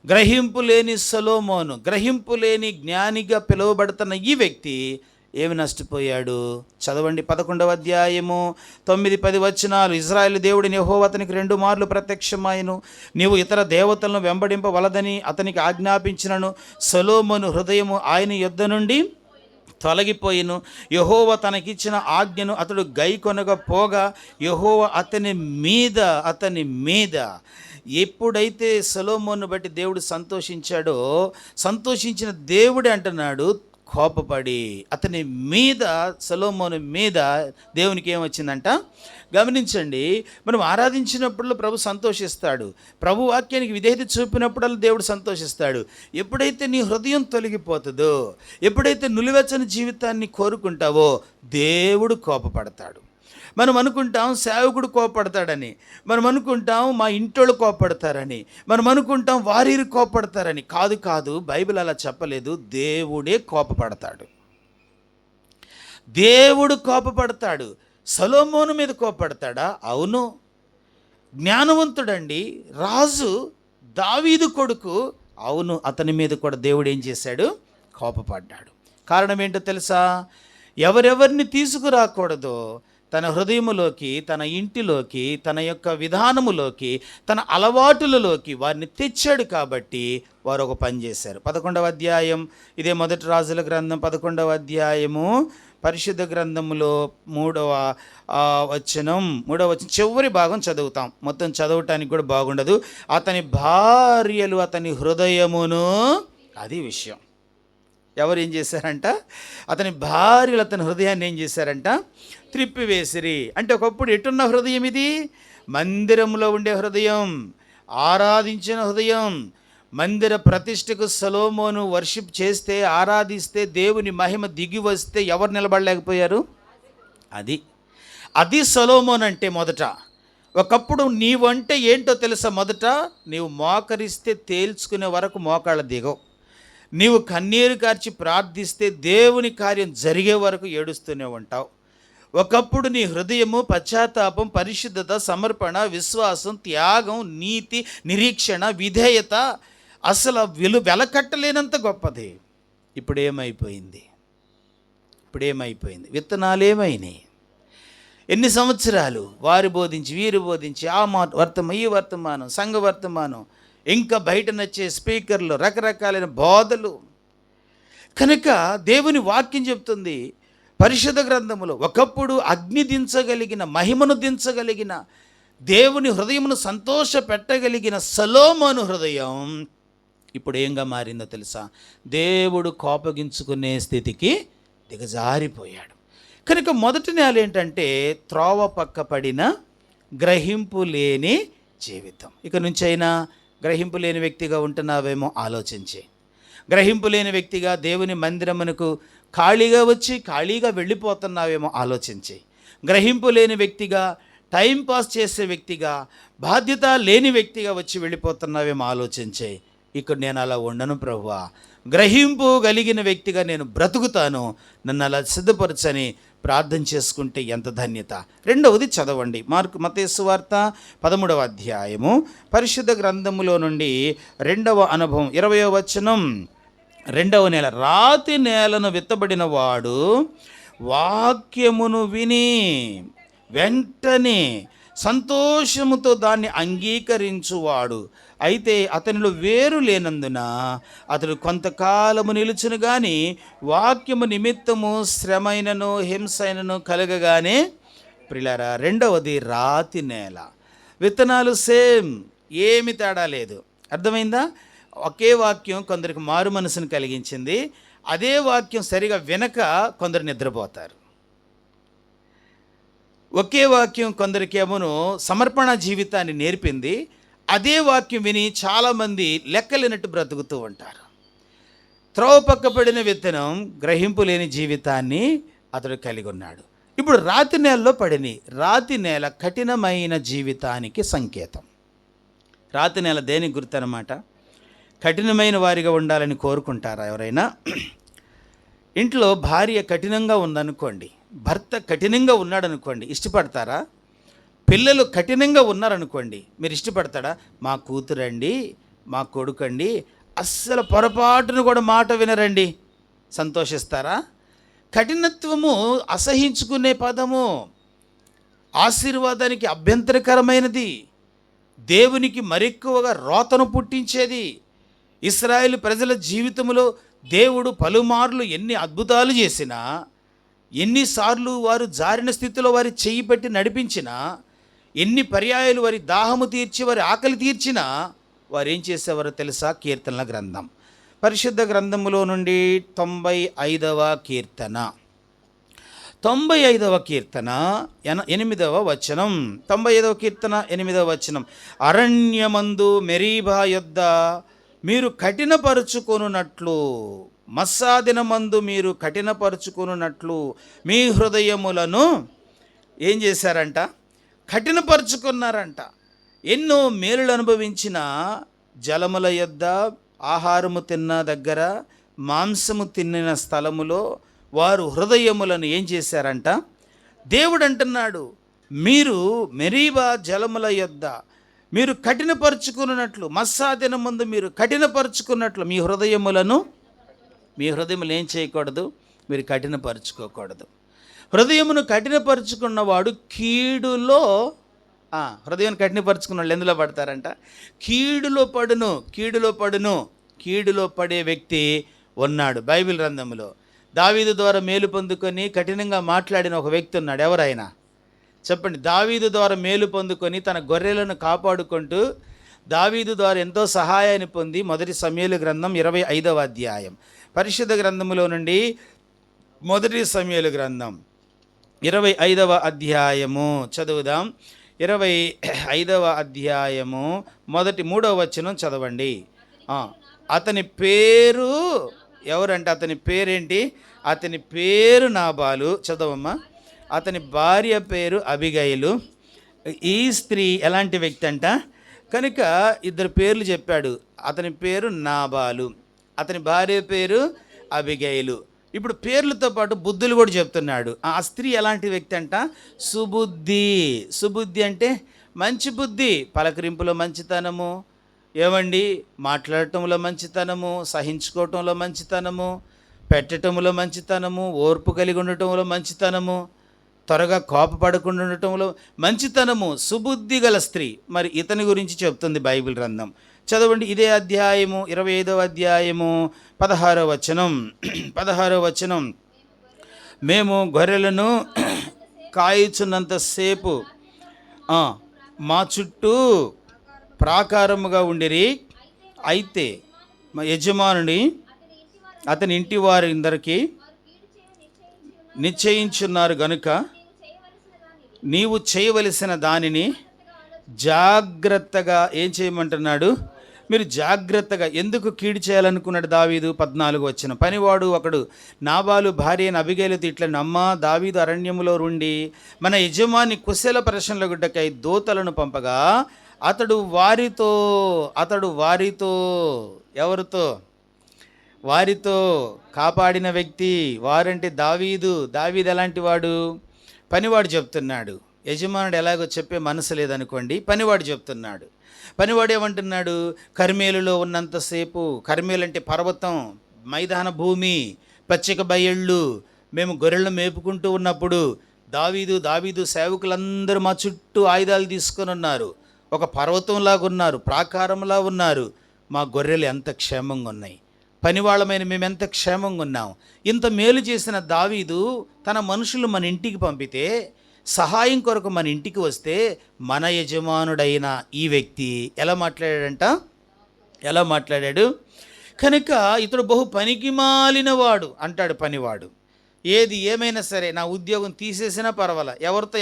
గ్రహింపు లేని సొలొమోను, గ్రహింపు లేని జ్ఞానిగా పిలువబడుతున్న ఈ వ్యక్తి ఏమి నష్టపోయాడు? చదవండి 11వ అధ్యాయము 9-10 వచనాలు. ఇశ్రాయేలు దేవుడిని యెహోవా అతనికి 2 మార్లు ప్రత్యక్షమాయెను. నీవు ఇతర దేవతలను వెంబడింపవలదని అతనికి ఆజ్ఞాపించినను సొలొమోను హృదయము ఆయన యొద్ద నుండి తొలగిపోయిను. యెహోవా తనకిచ్చిన ఆజ్ఞను అతడు గైకొనకపోగా యెహోవా అతని మీద ఎప్పుడైతే సొలొమోను బట్టి దేవుడు సంతోషించిన దేవుడే అంటున్నాడు, కోపపడి అతని మీద, సొలొమోను మీద దేవునికి ఏమొచ్చిందంట? గమనించండి, మనం ఆరాధించినప్పుడు ప్రభు సంతోషిస్తాడు, ప్రభు వాక్యానికి విధేయత చూపినప్పుడల్లా దేవుడు సంతోషిస్తాడు. ఎప్పుడైతే నీ హృదయం తొలగిపోతుందో, ఎప్పుడైతే నులివెచ్చని జీవితాన్ని కోరుకుంటావో దేవుడు కోపపడతాడు. మనం అనుకుంటాం సేవకుడు కోపడతాడని, మనం అనుకుంటాం మా ఇంటోళ్ళు కోపడతారని, మనం అనుకుంటాం వారీరు కోపడతారని. కాదు, బైబిల్ అలా చెప్పలేదు. దేవుడే కోపపడతాడు. దేవుడు కోపపడతాడు. సొలొమోను మీద కోపడతాడా? అవును, జ్ఞానవంతుడండి, రాజు, దావీదు కొడుకు. అవును, అతని మీద కూడా దేవుడు ఏం చేశాడు? కోపపడ్డాడు. కారణం ఏంటో తెలుసా? ఎవరెవరిని తీసుకురాకూడదో తన హృదయములోకి, తన ఇంటిలోకి, తన యొక్క విధానములోకి, తన అలవాటులలోకి వారిని తెచ్చాడు. కాబట్టి వారు ఒక పని చేశారు. 11వ అధ్యాయం, ఇదే మొదటి రాజుల గ్రంథం 11వ అధ్యాయము పరిశుద్ధ గ్రంథములో 3వ వచనం చివరి భాగం చదువుతాం. మొత్తం చదవటానికి కూడా బాగుండదు. అతని భార్యలు అతని హృదయమును, అది విషయం. ఎవరు ఏం చేశారంట? అతని భార్యలు అతని హృదయాన్ని ఏం చేశారంట? త్రిప్పివేసిరి. అంటే ఒకప్పుడు ఎటున్న హృదయం ఇది? మందిరంలో ఉండే హృదయం, ఆరాధించిన హృదయం. మందిర ప్రతిష్టకు సొలొమోను వర్షిప్ చేస్తే, ఆరాధిస్తే, దేవుని మహిమ దిగి వస్తే ఎవరు నిలబడలేకపోయారు? అది సొలొమోను అంటే. మొదట ఒకప్పుడు నీవంటే ఏంటో తెలుసా? మొదట నీవు మోకరిస్తే తేల్చుకునే వరకు మోకాళ్ళ దిగవు. నీవు కన్నీరు కార్చి ప్రార్థిస్తే దేవుని కార్యం జరిగే వరకు ఏడుస్తూనే ఉంటావు. ఒకప్పుడు నీ హృదయము పశ్చాత్తాపం, పరిశుద్ధత, సమర్పణ, విశ్వాసం, త్యాగం, నీతి, నిరీక్షణ, విధేయత అసలు వెలకట్టలేనంత గొప్పది. ఇప్పుడేమైపోయింది? విత్తనాలు ఏమైనాయి? ఎన్ని సంవత్సరాలు వారు బోధించి వీరు బోధించి ఈ వర్తమానం, సంఘ వర్తమానం, ఇంకా బయట నచ్చే స్పీకర్లు, రకరకాలైన బోధలు. కనుక దేవుని వాక్యం చెప్తుంది పరిశుద్ధ గ్రంథములో, ఒకప్పుడు అగ్ని దించగలిగిన, మహిమను దించగలిగిన, దేవుని హృదయమును సంతోష పెట్టగలిగిన సొలొమోను హృదయం ఇప్పుడు ఏంగా మారిందో తెలుసా? దేవుడు కోపగించుకునే స్థితికి దిగజారిపోయాడు. కనుక మొదటి నేల ఏంటంటే త్రోవ పక్క పడిన గ్రహింపు లేని జీవితం. ఇక నుంచి అయినా గ్రహింపు లేని వ్యక్తిగా ఉంటున్నావేమో ఆలోచించి, గ్రహింపు లేని వ్యక్తిగా దేవుని మందిరమునకు ఖాళీగా వచ్చి ఖాళీగా వెళ్ళిపోతున్నావేమో ఆలోచించి, గ్రహింపు లేని వ్యక్తిగా, టైంపాస్ చేసే వ్యక్తిగా, బాధ్యత లేని వ్యక్తిగా వచ్చి వెళ్ళిపోతున్నావేమో ఆలోచించే. ఇక్కడ నేను అలా ఉండను ప్రభువా, గ్రహింపు కలిగిన వ్యక్తిగా నేను బ్రతుకుతాను, నన్ను అలా సిద్ధపరచని ప్రార్థన చేసుకుంటే ఎంత ధన్యత. రెండవది చదవండి, మత్తయి సువార్త 13వ అధ్యాయము పరిశుద్ధ గ్రంథములో నుండి 2వ అనుభవం 20వ వచనం. 2వ నేల, రాతి నేలను విత్తబడిన వాడు వాక్యమును విని వెంటనే సంతోషముతో దాన్ని అంగీకరించువాడు, అయితే అతనిలో వేరు లేనందున అతడు కొంతకాలము నిలుచును గాని వాక్యము నిమిత్తము శ్రమైనను హింసైనను కలగగానే. ప్రియులారా, రెండవది రాతి నేల. విత్తనాలు సేమ్, ఏమి తేడా లేదు. అర్థమైందా? ఒకే వాక్యం కొందరికి మారు మనసును కలిగించింది. అదే వాక్యం సరిగా వినక కొందరు నిద్రపోతారు. ఒకే వాక్యం కొందరికేమోను సమర్పణ జీవితాన్ని నేర్పింది. అదే వాక్యం విని చాలామంది లెక్కలేనట్టు బ్రతుకుతూ ఉంటారు. త్రోవ పక్కపడిన విత్తనం గ్రహింపు లేని జీవితాన్ని అతడు కలిగి ఉన్నాడు. ఇప్పుడు రాతి నేలలో పడిని. రాతి నేల కఠినమైన జీవితానికి సంకేతం. రాతి నేల దేనికి గుర్తు అన్నమాట? కఠినమైన వారిగా ఉండాలని కోరుకుంటారా ఎవరైనా? ఇంట్లో భార్య కఠినంగా ఉందనుకోండి, భర్త కఠినంగా ఉన్నాడనుకోండి, ఇష్టపడతారా? పిల్లలు కఠినంగా ఉన్నారనుకోండి, మీరు ఇష్టపడతాడా? మా కూతురండి, మా కొడుకండి అస్సలు పొరపాటును కూడా మాట వినరండి, సంతోషిస్తారా? కఠినత్వము అసహించుకునే పదము, ఆశీర్వాదానికి అభ్యంతరకరమైనది, దేవునికి మరెక్కువగా రోతను పుట్టించేది. ఇశ్రాయేలు ప్రజల జీవితంలో దేవుడు పలుమార్లు ఎన్ని అద్భుతాలు చేసినా, ఎన్నిసార్లు వారు జారిన స్థితిలో వారి చెయ్యి పెట్టి నడిపించినా, ఎన్ని పర్యాయాలు వారి దాహము తీర్చి వారి ఆకలి తీర్చినా వారు ఏం చేసేవారో తెలుసా? కీర్తనల గ్రంథం, పరిశుద్ధ గ్రంథములో నుండి 95వ కీర్తన, 95వ కీర్తన 8వ వచనం. 95వ కీర్తన 8వ వచనం. అరణ్యమందు మెరీబా యొద్ద మీరు కఠినపరుచుకొనున్నట్లు, మస్సాదినమందు మీరు కఠినపరుచుకొనున్నట్లు మీ హృదయములను ఏం చేశారంట? కఠినపరుచుకున్నారంట. ఎన్నో మేలులు అనుభవించిన జలముల యొద్ద, ఆహారము తిన్న దగ్గర, మాంసము తిన్న స్థలములో వారు హృదయములను ఏం చేశారంట? దేవుడు అంటున్నాడు, మీరు మెరీబా జలముల యొద్ద మీరు కఠినపరుచుకున్నట్లు, మస్సాదిన ముందు మీరు కఠినపరుచుకున్నట్లు మీ హృదయములు ఏం చేయకూడదు? మీరు కఠినపరుచుకోకూడదు. హృదయమును కఠినపరుచుకున్నవాడు కీడులో, హృదయాన్ని కఠినపరుచుకున్న వాళ్ళు ఎందులో పడతారంట? కీడులో పడును. కీడులో పడే వ్యక్తి ఉన్నాడు. బైబిల్ గ్రంథంలో దావీదు ద్వారా మేలు పొందుకొని కఠినంగా మాట్లాడిన ఒక వ్యక్తి ఉన్నాడు. ఎవరైనా చెప్పండి. దావీదు ద్వారా మేలు పొందుకొని తన గొర్రెలను కాపాడుకుంటూ దావీదు ద్వారా ఎంతో సహాయాన్ని పొంది, మొదటి సమూయేలు గ్రంథం 25వ అధ్యాయం, పరిశుద్ధ గ్రంథములో నుండి మొదటి సమూయేలు గ్రంథం 25వ అధ్యాయము చదువుదాం. 25వ అధ్యాయము 3వ వచనం చదవండి. అతని పేరు ఎవరంటే? అతని పేరేంటి? అతని పేరు నాబాలు. చదవమ్మా. అతని భార్య పేరు అబిగయలు. ఈ స్త్రీ ఎలాంటి వ్యక్తి అంట? కనుక ఇద్దరు పేర్లు చెప్పాడు. అతని పేరు నాబాలు, అతని భార్య పేరు అబిగైలు. ఇప్పుడు పేర్లతో పాటు బుద్ధులు కూడా చెప్తున్నాడు. ఆ స్త్రీ ఎలాంటి వ్యక్తి అంట? సుబుద్ధి. సుబుద్ధి అంటే మంచి బుద్ధి, పలకరింపులో మంచితనము, ఏమండి, మాట్లాడటంలో మంచితనము, సహించుకోవటంలో మంచితనము, పెట్టటంలో మంచితనము, ఓర్పు కలిగి ఉండటంలో మంచితనము, త్వరగా కోపపడకుండా ఉండటంలో మంచితనము, సుబుద్ధి గల స్త్రీ. మరి ఇతని గురించి చెప్తుంది బైబిల్ గ్రంథం. చదవండి, ఇదే అధ్యాయము 25వ అధ్యాయము 16వ వచనం. 16వ వచనం, మేము గొర్రెలను కాయుచున్నంతసేపు మా చుట్టూ ప్రాకారముగా ఉండిరి. అయితే మా యజమానుని అతని ఇంటి వారందరికీ నిశ్చయించున్నారు గనుక నీవు చేయవలసిన దానిని జాగ్రత్తగా ఏం చేయమంటున్నాడు? మీరు జాగ్రత్తగా. ఎందుకు కీడు చేయాలనుకున్నాడు దావీదు? 14 వచ్చిన పనివాడు ఒకడు నాబాలు భార్య అయిన అబిగైలుతో ఇట్లా నమ్మ, దావీదు అరణ్యములో ఉండి మన యజమాని కుశల ప్రశ్నల గుడ్డకై దూతలను పంపగా అతడు వారితో ఎవరితో? వారితో కాపాడిన వ్యక్తి. వారంటే దావీదు. దావీదు ఎలాంటి వాడు? పనివాడు చెప్తున్నాడు. యజమానుడు ఎలాగో చెప్పే మనసు లేదనుకోండి, పనివాడు చెప్తున్నాడు. పనివాడు ఏమంటున్నాడు? కర్మేలులో ఉన్నంతసేపు, కర్మేలు అంటే పర్వతం, మైదాన భూమి, పచ్చిక బయళ్ళు, మేము గొర్రెలను మేపుకుంటూ ఉన్నప్పుడు దావీదు సేవకులందరూ మా చుట్టూ ఆయుధాలు తీసుకొని ఉన్నారు, ఒక పర్వతంలాగా ఉన్నారు, ప్రాకారంలా ఉన్నారు. మా గొర్రెలు ఎంత క్షేమంగా ఉన్నాయి, పనివాళ్ళమైన మేము ఎంత క్షేమంగా ఉన్నాం. ఇంత మేలు చేసిన దావీదు తన మనుషులు మన ఇంటికి పంపితే, సహాయం కొరకు మన ఇంటికి వస్తే, మన యజమానుడైన ఈ వ్యక్తి ఎలా మాట్లాడాడు? కనుక ఇతడు బహు పనికి మాలిన వాడు అంటాడు పనివాడు. ఏది ఏమైనా సరే నా ఉద్యోగం తీసేసినా పర్వాలా.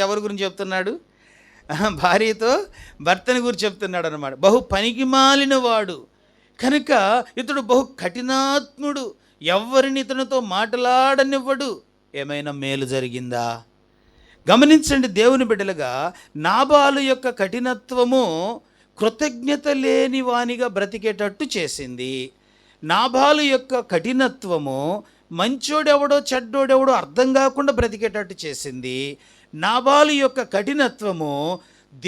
ఎవరి గురించి చెప్తున్నాడు? భార్యతో భర్తని గురించి చెప్తున్నాడు అనమాట. బహు పనికి మాలిన వాడు కనుక ఇతడు బహు కఠినాత్ముడు, ఎవరిని ఇతనితో మాట్లాడనివ్వడు. ఏమైనా మేలు జరిగిందా? గమనించండి దేవుని బిడ్డలుగా, నాబాలు యొక్క కఠినత్వము కృతజ్ఞత లేని వానిగా బ్రతికేటట్టు చేసింది. నాబాలు యొక్క కఠినత్వము మంచోడెవడో చెడ్డోడెవడో అర్థం కాకుండా బ్రతికేటట్టు చేసింది. నాబాలు యొక్క కఠినత్వము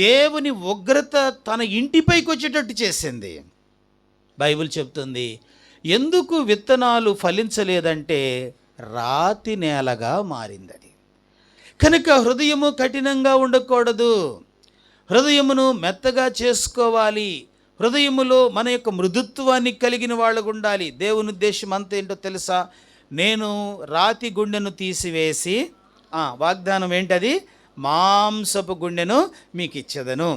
దేవుని ఉగ్రత తన ఇంటిపైకి వచ్చేటట్టు చేసింది. బైబిల్ చెప్తుంది, ఎందుకు విత్తనాలు ఫలించలేదంటే రాతి నేలగా మారింది అది. కనుక హృదయము కఠినంగా ఉండకూడదు, హృదయమును మెత్తగా చేసుకోవాలి. హృదయములో మన యొక్క మృదుత్వాన్ని కలిగిన వాళ్ళకు ఉండాలి. దేవుని ఉద్దేశం అంత ఏంటో తెలుసా? నేను రాతి గుండెను తీసివేసి, వాగ్దానం ఏంటది? మాంసపు గుండెను మీకు ఇచ్చేదను.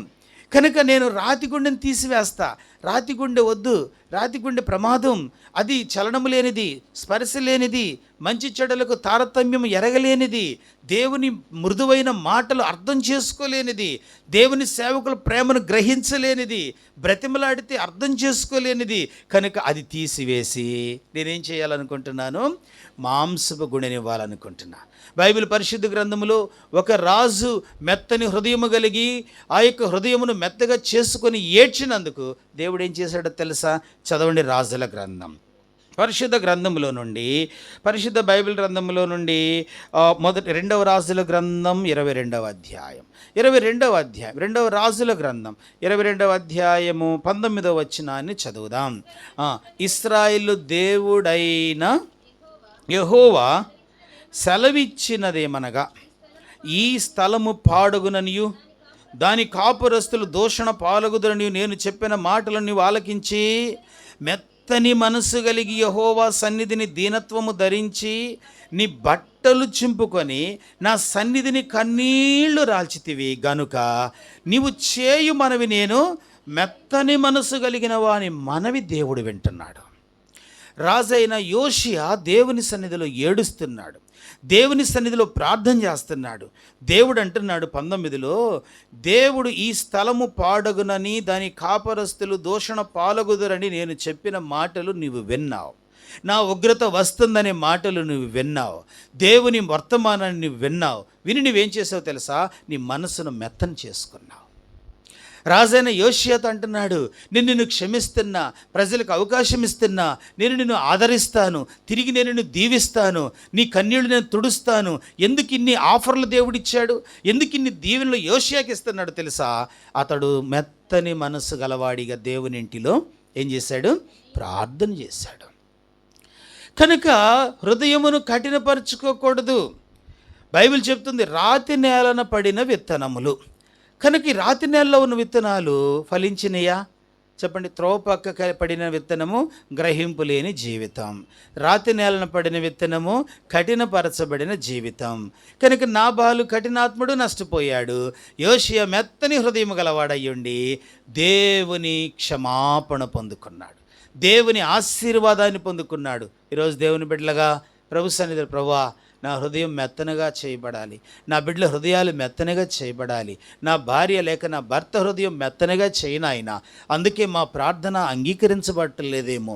కనుక నేను రాతి గుండెను తీసివేస్తా. రాతి గుండె వద్దు, రాతి గుండె ప్రమాదం. అది చలనము లేనిది, స్పర్శ లేనిది, మంచి చెడులకు తారతమ్యం ఎరగలేనిది, దేవుని మృదువైన మాటలు అర్థం చేసుకోలేనిది, దేవుని సేవకుల ప్రేమను గ్రహించలేనిది, బ్రతిమలాడితే అర్థం చేసుకోలేనిది. కనుక అది తీసివేసి నేనేం చేయాలనుకుంటున్నాను? మాంసపు గుణనివ్వాలనుకుంటున్నా. బైబిల్ పరిశుద్ధ గ్రంథములో ఒక రాజు మెత్తని హృదయము కలిగి ఆ యొక్క హృదయమును మెత్తగా చేసుకొని ఏడ్చినందుకు దేవుడు ఏం చేశాడో తెలుసా? చదవండి రాజుల గ్రంథం, పరిశుద్ధ గ్రంథంలో నుండి, పరిశుద్ధ బైబిల్ గ్రంథంలో నుండి 2వ రాజుల గ్రంథం 22వ అధ్యాయం, 2వ రాజుల గ్రంథం 22వ అధ్యాయము 19వ వచనాన్ని చదువుదాం. ఇశ్రాయేలు దేవుడైన యెహోవా సెలవిచ్చినదేమనగా, ఈ స్థలము పాడుగుననియు దాని కాపురస్తులు దూషణ పాలగుదరనియు నేను చెప్పిన మాటలను నీవు ఆలకించి మెత్తని మనసు కలిగి యెహోవా సన్నిధిని దీనత్వము ధరించి నీ బట్టలు చింపుకొని నా సన్నిధిని కన్నీళ్లు రాల్చితివి గనుక నీవు చేయు మనవి నేను మెత్తని మనసు కలిగిన వాని మనవి దేవుడు వింటున్నాడు. రాజైన యోషియా దేవుని సన్నిధిలో ఏడుస్తున్నాడు, దేవుని సన్నిధిలో ప్రార్థన చేస్తున్నాడు. దేవుడు అంటున్నాడు 19లో, దేవుడు ఈ స్థలము పాడగునని దాని కాపరస్తులు దూషణ పాలగుదురని నేను చెప్పిన మాటలు నీవు విన్నావు, నా ఉగ్రత వస్తుందనే మాటలు నువ్వు విన్నావు, దేవుని వర్తమానాన్ని నువ్వు విన్నావు. విని నువ్వేం చేసావు తెలుసా? నీ మనసును మెత్తని చేసుకున్నావు. రాజైన యోషియాతో అంటున్నాడు, నిన్ను క్షమిస్తున్నా, ప్రజలకు అవకాశం ఇస్తున్నా, నేను నిన్ను ఆదరిస్తాను, తిరిగి నేను నిన్ను దీవిస్తాను, నీ కన్నీళ్లు నేను తుడుస్తాను. ఎందుకు ఇన్ని ఆఫర్లు దేవుడిచ్చాడు, ఎందుకు ఇన్ని దీవెనలు యోషియాకి ఇస్తున్నాడు తెలుసా? అతడు మెత్తని మనసు గలవాడిగా దేవుని ఇంటిలో ఏం చేశాడు? ప్రార్థన చేశాడు. కనుక హృదయమును కఠినపరుచుకోకూడదు. బైబిల్ చెప్తుంది రాతి నేలన పడిన విత్తనములు. కనుక ఈ రాతి నేలలో ఉన్న విత్తనాలు ఫలించినయా? చెప్పండి. త్రోవ పక్క పడిన విత్తనము గ్రహింపు లేని జీవితం, రాతి నేలన పడిన విత్తనము కఠినపరచబడిన జీవితం. కనుక నాబాలు కఠినాత్ముడు నష్టపోయాడు. యోషియా మెత్తని హృదయం గలవాడయ్యుండి దేవుని క్షమాపణ పొందుకున్నాడు, దేవుని ఆశీర్వాదాన్ని పొందుకున్నాడు. ఈరోజు దేవుని బిడ్డలుగా ప్రభు సన్నిధిలో, ప్రభువా నా హృదయం మెత్తనగా చేయబడాలి, నా బిడ్డల హృదయాలు మెత్తనగా చేయబడాలి, నా భార్య లేక నా భర్త హృదయం మెత్తనగా చేయనాయన. అందుకే మా ప్రార్థన అంగీకరించబట్టలేదేమో,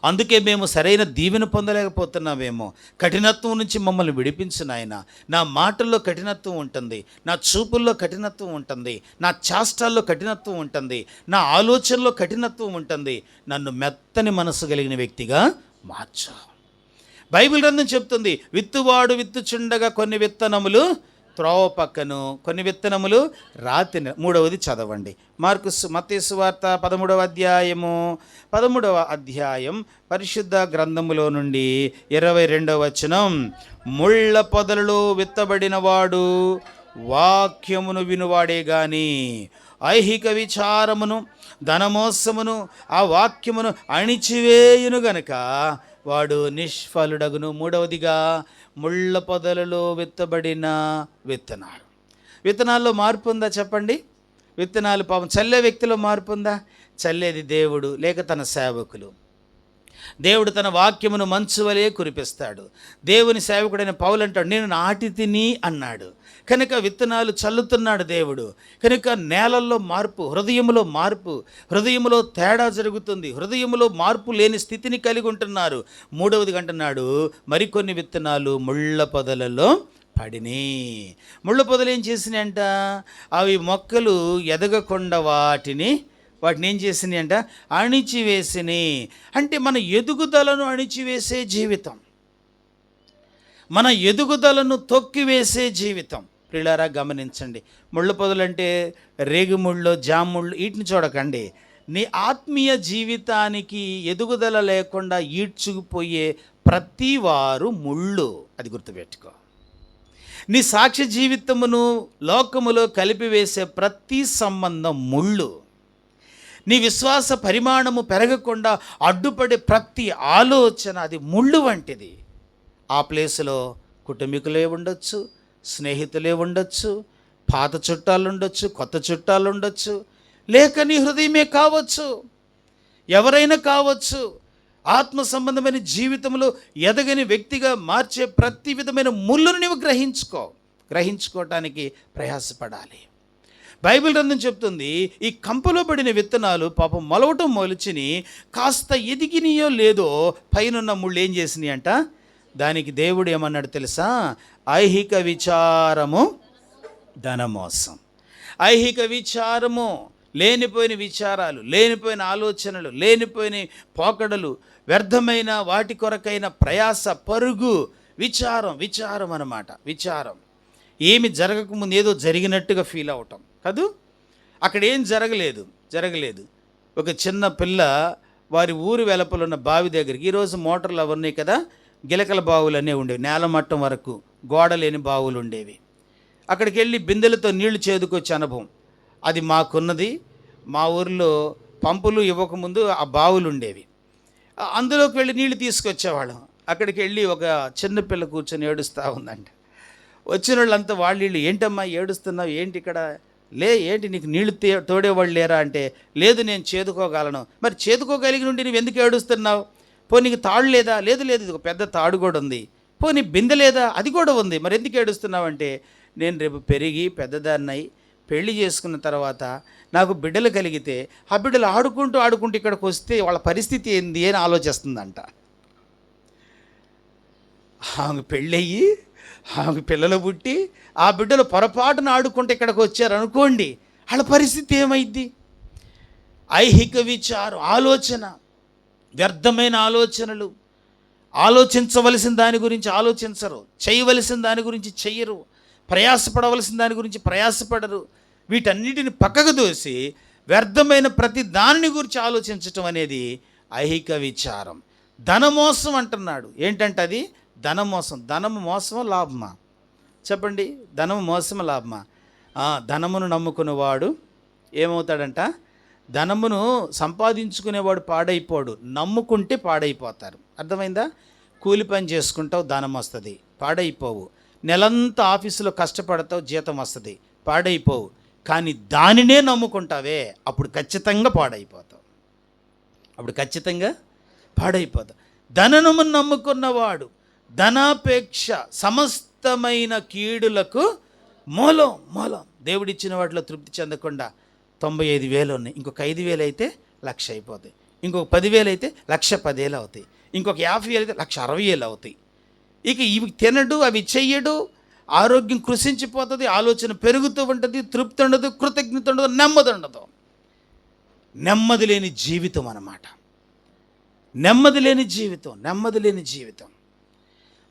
అందుకే మేము సరైన దీవెన పొందలేకపోతున్నామేమో. కఠినత్వం నుంచి మమ్మల్ని విడిపించు నాయన. నా మాటల్లో కఠినత్వం ఉంటుంది, నా చూపుల్లో కఠినత్వం ఉంటుంది, నా చేష్టాల్లో కఠినత్వం ఉంటుంది, నా ఆలోచనలో కఠినత్వం ఉంటుంది. నన్ను మెత్తని మనసు కలిగిన వ్యక్తిగా మార్చు. బైబిల్ గ్రంథం చెప్తుంది, విత్తువాడు విత్తుచుండగా కొన్ని విత్తనములు త్రోవ పక్కను, కొన్ని విత్తనములు రాతి. మూడవది చదవండి. మత్తయి సువార్త 13వ అధ్యాయం పరిశుద్ధ గ్రంథములో నుండి 22వ వచనం. ముళ్ళ పొదలలో విత్తబడిన వాడు వాక్యమును వినువాడే గాని ఐహిక విచారమును ధనమోసమును ఆ వాక్యమును అణిచివేయును గనక వాడు నిష్ఫలుడగును. మూడవదిగా ముళ్ళ పొదలలో విత్తబడిన విత్తనాలు. విత్తనాల్లో మార్పు ఉందా చెప్పండి? విత్తనాలు పాపం చల్లే వ్యక్తిలో మార్పు ఉందా? చల్లేది దేవుడు లేక తన సేవకులు. దేవుడు తన వాక్యమును మంచు వలె కురిపిస్తాడు. దేవుని సేవకుడైన పౌలు అంటాడు, నేను నాటి తిని అన్నాడు. కనుక విత్తనాలు చల్లుతున్నాడు దేవుడు. కనుక నేలల్లో మార్పు, హృదయంలో మార్పు, హృదయంలో తేడా జరుగుతుంది. హృదయంలో మార్పు లేని స్థితిని కలిగి ఉంటున్నారు. మూడవది అంటున్నాడు, మరికొన్ని విత్తనాలు ముళ్ళ పొదలలో పడిని. ముళ్ళ పొదలు ఏం చేసినాయంట? అవి మొక్కలు ఎదగకుండా వాటిని ఏం చేసినాయి అంట? అణిచివేసినాయి. అంటే మన ఎదుగుదలను అణిచివేసే జీవితం, మన ఎదుగుదలను తొక్కివేసే జీవితం. ప్రియులారా గమనించండి, ముళ్ళ పొదలంటే రేగుముళ్ళు, జాముళ్ళు వీటిని చూడకండి. నీ ఆత్మీయ జీవితానికి ఎదుగుదల లేకుండా ఈడ్చుకుపోయే ప్రతి వారు ముళ్ళు, అది గుర్తుపెట్టుకో. నీ సాక్ష్య జీవితమును లోకములో కలిపివేసే ప్రతి సంబంధం ముళ్ళు. నీ విశ్వాస పరిమాణము పెరగకుండా అడ్డుపడే ప్రతి ఆలోచన అది ముళ్ళు వంటిది. ఆ ప్లేసులో కుటుంబీకులే ఉండొచ్చు, స్నేహితులే ఉండొచ్చు, పాత చుట్టాలు ఉండొచ్చు, కొత్త చుట్టాలు ఉండొచ్చు, లేక నీ హృదయమే కావచ్చు, ఎవరైనా కావచ్చు. ఆత్మ సంబంధమైన జీవితంలో ఎదగని వ్యక్తిగా మార్చే ప్రతి విధమైన ముళ్ళను నీవు గ్రహించుకోవటానికి ప్రయాసపడాలి. బైబిల్ గ్రంథం చెప్తుంది, ఈ కంపలో పడిన విత్తనాలు పాపం మొలవటం మొలిచిని కాస్త ఎదిగినాయో లేదో పైనున్న ముళ్ళు ఏం చేసినాయి అంట? దానికి దేవుడు ఏమన్నాడు తెలుసా? ఐహిక విచారము, ధనమోసం. ఐహిక విచారము, లేనిపోయిన విచారాలు, లేనిపోయిన ఆలోచనలు, లేనిపోయిన పోకడలు, వ్యర్థమైన వాటి కొరకైన ప్రయాస, పరుగు, విచారం అన్నమాట. విచారం ఏమి జరగకముందు ఏదో జరిగినట్టుగా ఫీల్ అవటం కాదు. అక్కడ ఏం జరగలేదు. ఒక చిన్న పిల్ల వారి ఊరి వెలపలున్న బావి దగ్గరికి, ఈరోజు మోటార్లు అవన్నాయి కదా, గిలకల బావులు అనేవి ఉండేవి, నేలమట్టం వరకు గోడ లేని బావులు ఉండేవి. అక్కడికి వెళ్ళి బిందెలతో నీళ్లు చేదుకొచ్చే అనుభవం అది మాకున్నది. మా ఊరిలో పంపులు ఇవ్వకముందు ఆ బావులు ఉండేవి, అందులోకి వెళ్ళి నీళ్లు తీసుకొచ్చేవాళ్ళం. అక్కడికి వెళ్ళి ఒక చిన్నపిల్ల కూర్చొని ఏడుస్తూ ఉందంట. వచ్చిన వాళ్ళంతా వీళ్ళు ఏంటమ్మా ఏడుస్తున్నావు, ఏంటి ఇక్కడ ఏంటి నీకు నీళ్లు తోడేవాళ్ళు లేరా అంటే, లేదు నేను చేదుకోగలను. మరి చేదుకోగలిగి నుండి నువ్వు ఎందుకు ఏడుస్తున్నావు? నీకు తాడు లేదా? లేదు ఇది ఒక పెద్ద తాడు కూడా ఉంది. నీ బిందె లేదా? అది కూడా ఉంది. మరి ఎందుకు ఏడుస్తున్నావు అంటే, నేను రేపు పెరిగి పెద్దదాన్నై పెళ్లి చేసుకున్న తర్వాత నాకు బిడ్డలు కలిగితే ఆ బిడ్డలు ఆడుకుంటూ ఇక్కడికి వస్తే వాళ్ళ పరిస్థితి ఏంది అని ఆలోచిస్తుందంట. ఆమె పెళ్ళయ్యి ఆమె పిల్లలు పుట్టి ఆ బిడ్డలు పొరపాటున ఆడుకుంటే ఇక్కడికి వచ్చారు అనుకోండి, వాళ్ళ పరిస్థితి ఏమైద్ది? ఐహిక విచారం, ఆలోచన, వ్యర్థమైన ఆలోచనలు, ఆలోచించవలసిన దాని గురించి ఆలోచించరు, చేయవలసిన దాని గురించి చెయ్యరు, ప్రయాసపడవలసిన దాని గురించి ప్రయాసపడరు. వీటన్నిటిని పక్కకు దోసి వ్యర్థమైన ప్రతి దానిని గురించి ఆలోచించటం అనేది ఐహిక విచారం. ధనమోసం అంటున్నాడు. ఏంటంటే అది ధనమోసం. ధనము మోసమా లాభమా? చెప్పండి. ధనము మోసమా లాభమా? ధనమును నమ్ముకునేవాడు ఏమవుతాడంట? ధనమును సంపాదించుకునేవాడు పాడైపోడు, నమ్ముకుంటే పాడైపోతారు. అర్థమైందా? కూలి పని చేసుకుంటావు, ధనం వస్తుంది, పాడైపోవు. నెలంతా ఆఫీసులో కష్టపడతావు, జీతం వస్తుంది, పాడైపోవు. కానీ దానినే నమ్ముకుంటావే, అప్పుడు ఖచ్చితంగా పాడైపోతావు. ధనమును నమ్ముకున్నవాడు ధనాపేక్ష సమస్తమైన కీడులకు మూలం. దేవుడిచ్చిన వాటిలో తృప్తి చెందకుండా 95,000 ఉన్నాయి, ఇంకొక 5,000 అయితే 1,00,000 అయిపోతాయి, ఇంకొక 10,000 అయితే 1,10,000 అవుతాయి, ఇంకొక 50,000 అయితే 1,60,000 అవుతాయి. ఇక ఇవి తినడు, అవి చెయ్యడు, ఆరోగ్యం కృషించిపోతుంది, ఆలోచన పెరుగుతూ ఉంటుంది, తృప్తి ఉండదు, కృతజ్ఞత ఉండదు, నెమ్మది ఉండదు. నెమ్మది లేని జీవితం అన్నమాట. నెమ్మది లేని జీవితం.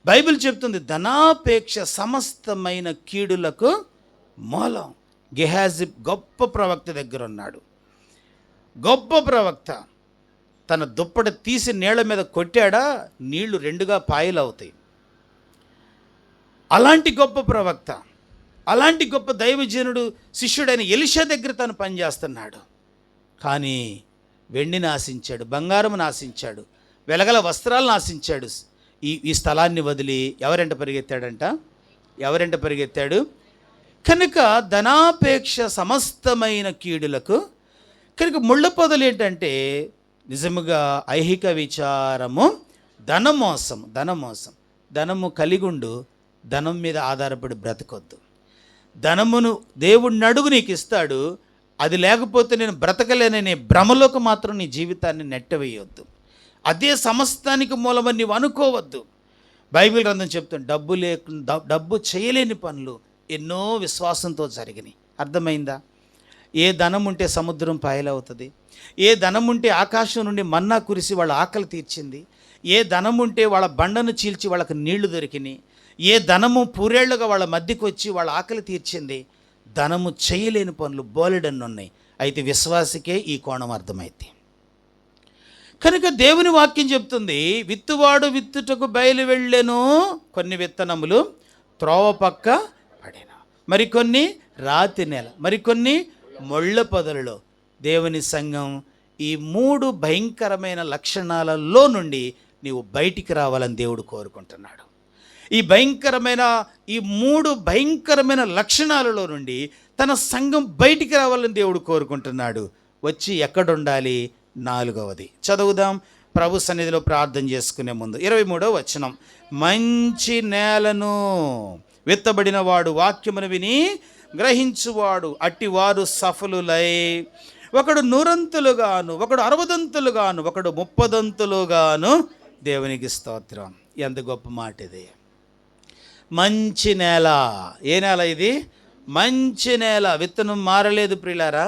బైబిల్ చెప్తుంది ధనాపేక్ష సమస్తమైన కీడులకు మూలం. గెహాజీ గొప్ప ప్రవక్త దగ్గర ఉన్నాడు. గొప్ప ప్రవక్త తన దుప్పటి తీసి నీళ్ల మీద కొట్టాడా, నీళ్లు 2గా పాయలు అవుతాయి. అలాంటి గొప్ప ప్రవక్త, అలాంటి గొప్ప దైవజనుడు, శిష్యుడైన ఎలీషా దగ్గర తను పనిచేస్తున్నాడు. కానీ వెండిని ఆశించాడు, బంగారమును ఆశించాడు, వెలగల వస్త్రాలను ఆశించాడు. ఈ స్థలాన్ని వదిలి ఎవరెంట పరిగెత్తాడు? కనుక ధనాపేక్ష సమస్తమైన కీడులకు. కనుక ముళ్ళ పొదలు ఏంటంటే నిజముగా ఐహిక విచారము, ధనమోసం. ధనము కలిగుండు, ధనం మీద ఆధారపడి బ్రతకొద్దు. ధనమును దేవుడిని అడుగు, నీకు ఇస్తాడు. అది లేకపోతే నేను బ్రతకలేననే భ్రమలోకి మాత్రం నీ జీవితాన్ని నెట్టవేయొద్దు. అదే సమస్తానికి మూలమని నీవు అనుకోవద్దు. బైబిల్ గ్రంథం చెప్తుంది డబ్బు చేయలేని పనులు ఎన్నో విశ్వాసంతో జరిగినాయి. అర్థమైందా? ఏ ధనం ఉంటే సముద్రం పాయలవుతుంది, ఏ ధనం ఉంటే ఆకాశం నుండి మన్నా కురిసి వాళ్ళ ఆకలి తీర్చింది, ఏ ధనం ఉంటే వాళ్ళ బండను చీల్చి వాళ్ళకి నీళ్లు దొరికినాయి, ఏ ధనము పూరేళ్లుగా వాళ్ళ మధ్యకు వచ్చి వాళ్ళ ఆకలి తీర్చింది. ధనము చేయలేని పనులు బోలెడన్ని ఉన్నాయి. అయితే విశ్వాసికే ఈ కోణం అర్థమైంది. కనుక దేవుని వాక్యం చెప్తుంది, విత్తువాడు విత్తుటకు బయలు వెళ్ళెను, కొన్ని విత్తనములు త్రోవ పక్క పడెను, మరికొన్ని రాతి నేల, మరికొన్ని ముళ్ళ పొదలలో. దేవుని సంఘం ఈ 3 భయంకరమైన లక్షణాలలో నుండి నీవు బయటికి రావాలని దేవుడు కోరుకుంటున్నాడు. ఈ 3 భయంకరమైన లక్షణాలలో నుండి తన సంఘం బయటికి రావాలని దేవుడు కోరుకుంటున్నాడు. వచ్చి ఎక్కడుండాలి? 4వది చదువుదాం. ప్రభు సన్నిధిలో ప్రార్థన చేసుకునే ముందు 23వ వచనం. మంచి నేలను విత్తబడిన వాడు వాక్యమును విని గ్రహించువాడు, అట్టివారు సఫలులై ఒకడు 100 ఒకడు 60 ఒకడు 30 దేవునికి స్తోత్రం. ఎంత గొప్ప మాట ఇది! మంచి నేల. ఏ నేల ఇది? మంచి నేల. విత్తనం మారలేదు ప్రియులారా,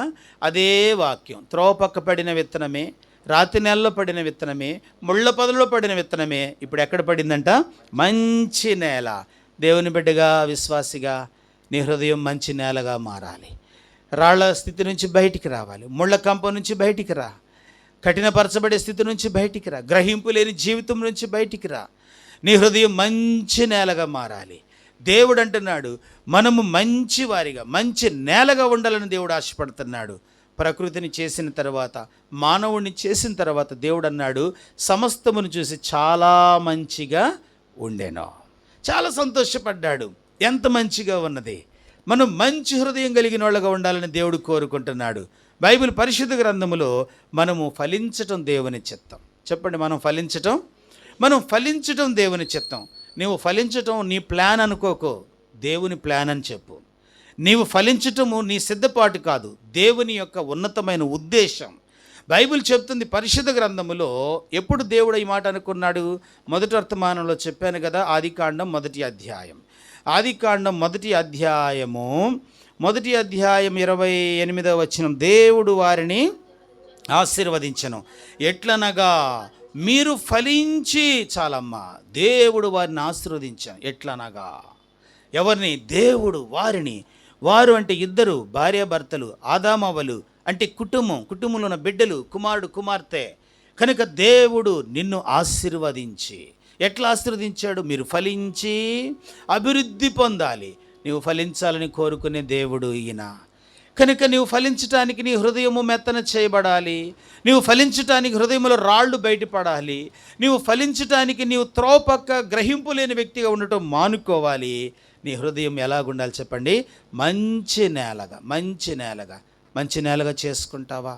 అదే వాక్యం. త్రోవ పక్క పడిన విత్తనమే, రాతి నేలలో పడిన విత్తనమే, ముళ్ళ పొదలో పడిన విత్తనమే ఇప్పుడు ఎక్కడ పడిందంట? మంచి నేల. దేవుని బిడ్డగా, విశ్వాసిగా నీ హృదయం మంచి నేలగా మారాలి. రాళ్ల స్థితి నుంచి బయటికి రావాలి, ముళ్ళ కంప నుంచి బయటికి రా, కఠినపరచబడే స్థితి నుంచి బయటికి రా, గ్రహింపు లేని జీవితం నుంచి బయటికి రా. నీ హృదయం మంచి నేలగా మారాలి. దేవుడు అంటున్నాడు మనము మంచి వారిగా, మంచి నేలగా ఉండాలని దేవుడు ఆశపడుతున్నాడు. ప్రకృతిని చేసిన తర్వాత, మానవుడిని చేసిన తర్వాత దేవుడు అన్నాడు సమస్తమును చూసి చాలా మంచిగా ఉండెను. చాలా సంతోషపడ్డాడు. ఎంత మంచిగా ఉన్నది. మనం మంచి హృదయం కలిగిన వాళ్ళగా ఉండాలని దేవుడు కోరుకుంటున్నాడు. బైబిల్ పరిశుద్ధ గ్రంథములో మనము ఫలించటం దేవుని చిత్తం. చెప్పండి, మనం ఫలించటం దేవుని చిత్తం. నీవు ఫలించటం నీ ప్లాన్ అనుకోకో, దేవుని ప్లాన్ అని చెప్పు. నీవు ఫలించటము నీ సిద్ధపాటు కాదు, దేవుని యొక్క ఉన్నతమైన ఉద్దేశం. బైబిల్ చెప్తుంది పరిశుద్ధ గ్రంథములో ఎప్పుడు దేవుడు ఈ మాట అనుకున్నాడు? మొదటి వర్తమానంలో చెప్పాను కదా, ఆదికాండం 1వ అధ్యాయం. ఆదికాండం 1వ అధ్యాయము మొదటి అధ్యాయం 28వ వచనం, దేవుడు వారిని ఆశీర్వదించెను. ఎట్లనగా మీరు ఫలించి, చాలమ్మా, దేవుడు వారిని ఆశీర్వదించాను. ఎట్లనగా ఎవరిని? దేవుడు వారిని. వారు అంటే ఇద్దరు భార్యాభర్తలు, ఆదామవ్వలు అంటే కుటుంబంలో ఉన్న బిడ్డలు, కుమారుడు కుమార్తె. కనుక దేవుడు నిన్ను ఆశీర్వదించి, ఎట్లా ఆశీర్వదించాడు? మీరు ఫలించి అభివృద్ధి పొందాలి. నీవు ఫలించాలని కోరుకునే దేవుడు ఈయన. కనుక నీవు ఫలించటానికి నీ హృదయము మెత్తన చేయబడాలి. నీవు ఫలించటానికి హృదయంలో రాళ్ళు బయటపడాలి. నీవు ఫలించటానికి నీవు త్రోపక్క గ్రహింపు లేని వ్యక్తిగా ఉండటం మానుకోవాలి. నీ హృదయం ఎలాగుండాలి చెప్పండి? మంచి నేలగా చేసుకుంటావా?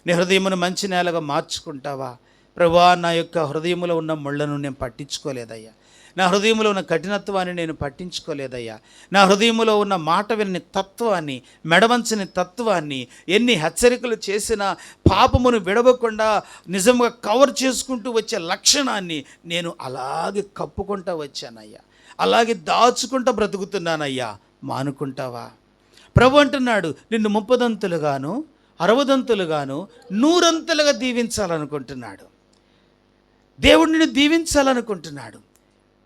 నీ హృదయమును మంచి నేలగా మార్చుకుంటావా? ప్రభువా, నా యొక్క హృదయంలో ఉన్న ముళ్ళను నేను పట్టించుకోలేదయ్యా. నా హృదయంలో ఉన్న కఠినత్వాన్ని నేను పట్టించుకోలేదయ్యా. నా హృదయంలో ఉన్న మాట వినని తత్వాన్ని, మెడవంచని తత్వాన్ని, ఎన్ని హెచ్చరికలు చేసినా పాపమును విడవకుండా నిజంగా కవర్ చేసుకుంటూ వచ్చే లక్షణాన్ని నేను అలాగే కప్పుకుంటూ వచ్చానయ్యా, అలాగే దాచుకుంటూ బ్రతుకుతున్నానయ్యా. మానుకుంటావా? ప్రభు అంటున్నాడు, నిన్ను 30 60 100 దీవించాలనుకుంటున్నాడు. దేవుడు నిన్ను దీవించాలనుకుంటున్నాడు.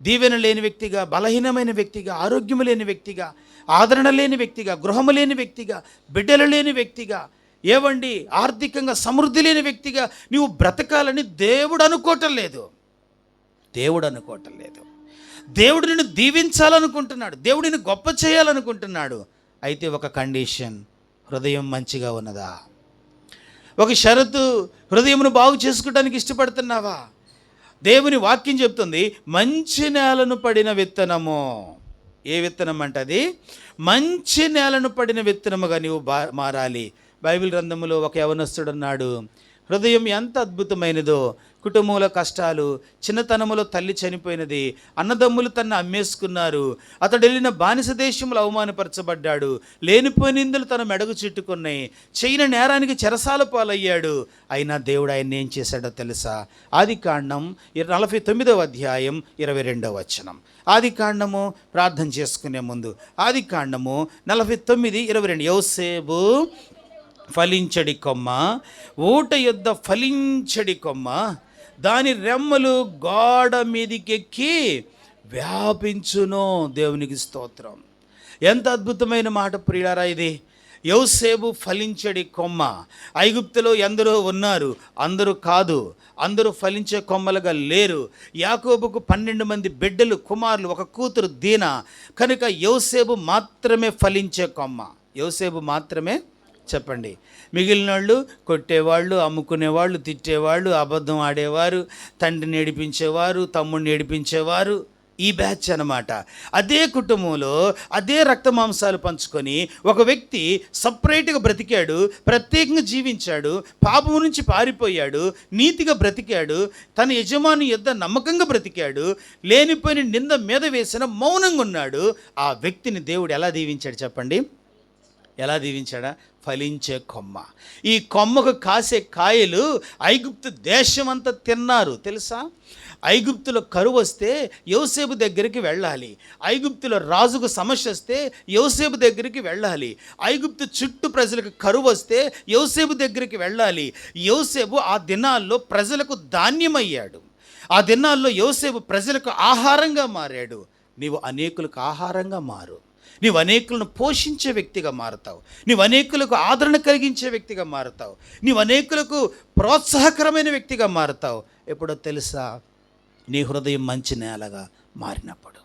దీవెన లేని వ్యక్తిగా, బలహీనమైన వ్యక్తిగా, ఆరోగ్యము లేని వ్యక్తిగా, ఆదరణ లేని వ్యక్తిగా, గృహము లేని వ్యక్తిగా, బిడ్డలు లేని వ్యక్తిగా, ఏవండి ఆర్థికంగా సమృద్ధి లేని వ్యక్తిగా నీవు బ్రతకాలని దేవుడు అనుకోవటం లేదు. దేవుడు నిన్ను దీవించాలనుకుంటున్నాడు. దేవుడు నిన్ను గొప్ప చేయాలనుకుంటున్నాడు. అయితే ఒక కండిషన్, హృదయం మంచిగా ఉన్నదా? ఒక షరతు, హృదయమును బాగు చేసుకోవడానికి ఇష్టపడుతున్నావా? దేవుని వాక్యం చెప్తుంది, మంచి నేలను పడిన విత్తనము. ఏ విత్తనం అంటే అది మంచి నేలను పడిన విత్తనముగా నీవు మారాలి. బైబిల్ గ్రంథములో ఒక యవనస్తుడు అన్నాడు, హృదయం ఎంత అద్భుతమైనదో, కుటుంబంలో కష్టాలు, చిన్నతనములో తల్లి చనిపోయినది, అన్నదమ్ములు తన్ను అమ్మేసుకున్నారు, అతడు వెళ్ళిన బానిస దేశంలో అవమానపరచబడ్డాడు, లేనిపోయిన నిందలు తన మెడకు చుట్టుకున్నాయి, చేయని నేరానికి చెరసాల పాలయ్యాడు. అయినా దేవుడు ఆయన్ని ఏం చేశాడో తెలుసా? ఆదికాండం 49వ అధ్యాయం 22వ వచనం. ఆదికాండము ప్రార్థన చేసుకునే ముందు ఆదికాండము 49:22, యోసేపు ఫలించడి కొమ్మ, ఊట యొద్ద ఫలించడి కొమ్మ, దాని రెమ్మలు గోడ మీదికెక్కి వ్యాపించును. దేవునికి స్తోత్రం. ఎంత అద్భుతమైన మాట ప్రియులారా ఇది. యోసేపు ఫలించడి కొమ్మ. ఐగుప్తులో ఎందరో ఉన్నారు, అందరూ కాదు, అందరూ ఫలించే కొమ్మలుగా లేరు. యాకోబుకు 12 మంది బిడ్డలు, కుమారులు, ఒక కూతురు దీనా. కనుక యోసేపు మాత్రమే ఫలించే కొమ్మ. యోసేపు మాత్రమే. చెప్పండి, మిగిలిన వాళ్ళు కొట్టేవాళ్ళు, అమ్ముకునేవాళ్ళు, తిట్టేవాళ్ళు, అబద్ధం ఆడేవారు, తండ్రిని ఏడిపించేవారు, తమ్ముడిని ఏడిపించేవారు, ఈ బ్యాచ్ అన్నమాట. అదే కుటుంబంలో అదే రక్త మాంసాలు పంచుకొని ఒక వ్యక్తి సపరేట్గా బ్రతికాడు, ప్రత్యేకంగా జీవించాడు, పాపము నుంచి పారిపోయాడు, నీతిగా బ్రతికాడు, తన యజమాని యొద్ద నమ్మకంగా బ్రతికాడు, లేనిపోయిన నింద మీద వేసిన మౌనంగా ఉన్నాడు. ఆ వ్యక్తిని దేవుడు ఎలా దీవించాడు చెప్పండి? ఎలా దీవించాడా? ఫలించే కొమ్మ. ఈ కొమ్మకు కాసే కాయలు ఐగుప్తు దేశమంతా తిన్నారు తెలుసా? ఐగుప్తులో కరువు వస్తే యోసేపు దగ్గరికి వెళ్ళాలి. ఐగుప్తులో రాజుకు సమస్య వస్తే యోసేపు దగ్గరికి వెళ్ళాలి. ఐగుప్తు చుట్టూ ప్రజలకు కరువు వస్తే యోసేపు దగ్గరికి వెళ్ళాలి. యోసేపు ఆ దినాల్లో ప్రజలకు ధాన్యమయ్యాడు. ఆ దినాల్లో యోసేపు ప్రజలకు ఆహారంగా మారాడు. నీవు అనేకులకు ఆహారంగా మారు. నీవు అనేకులను పోషించే వ్యక్తిగా మారుతావు. నీవు అనేకులకు ఆదరణ కలిగించే వ్యక్తిగా మారుతావు. నీవు అనేకులకు ప్రోత్సాహకరమైన వ్యక్తిగా మారుతావు. ఎప్పుడో తెలుసా? నీ హృదయం మంచి నేలగా మారినప్పుడు.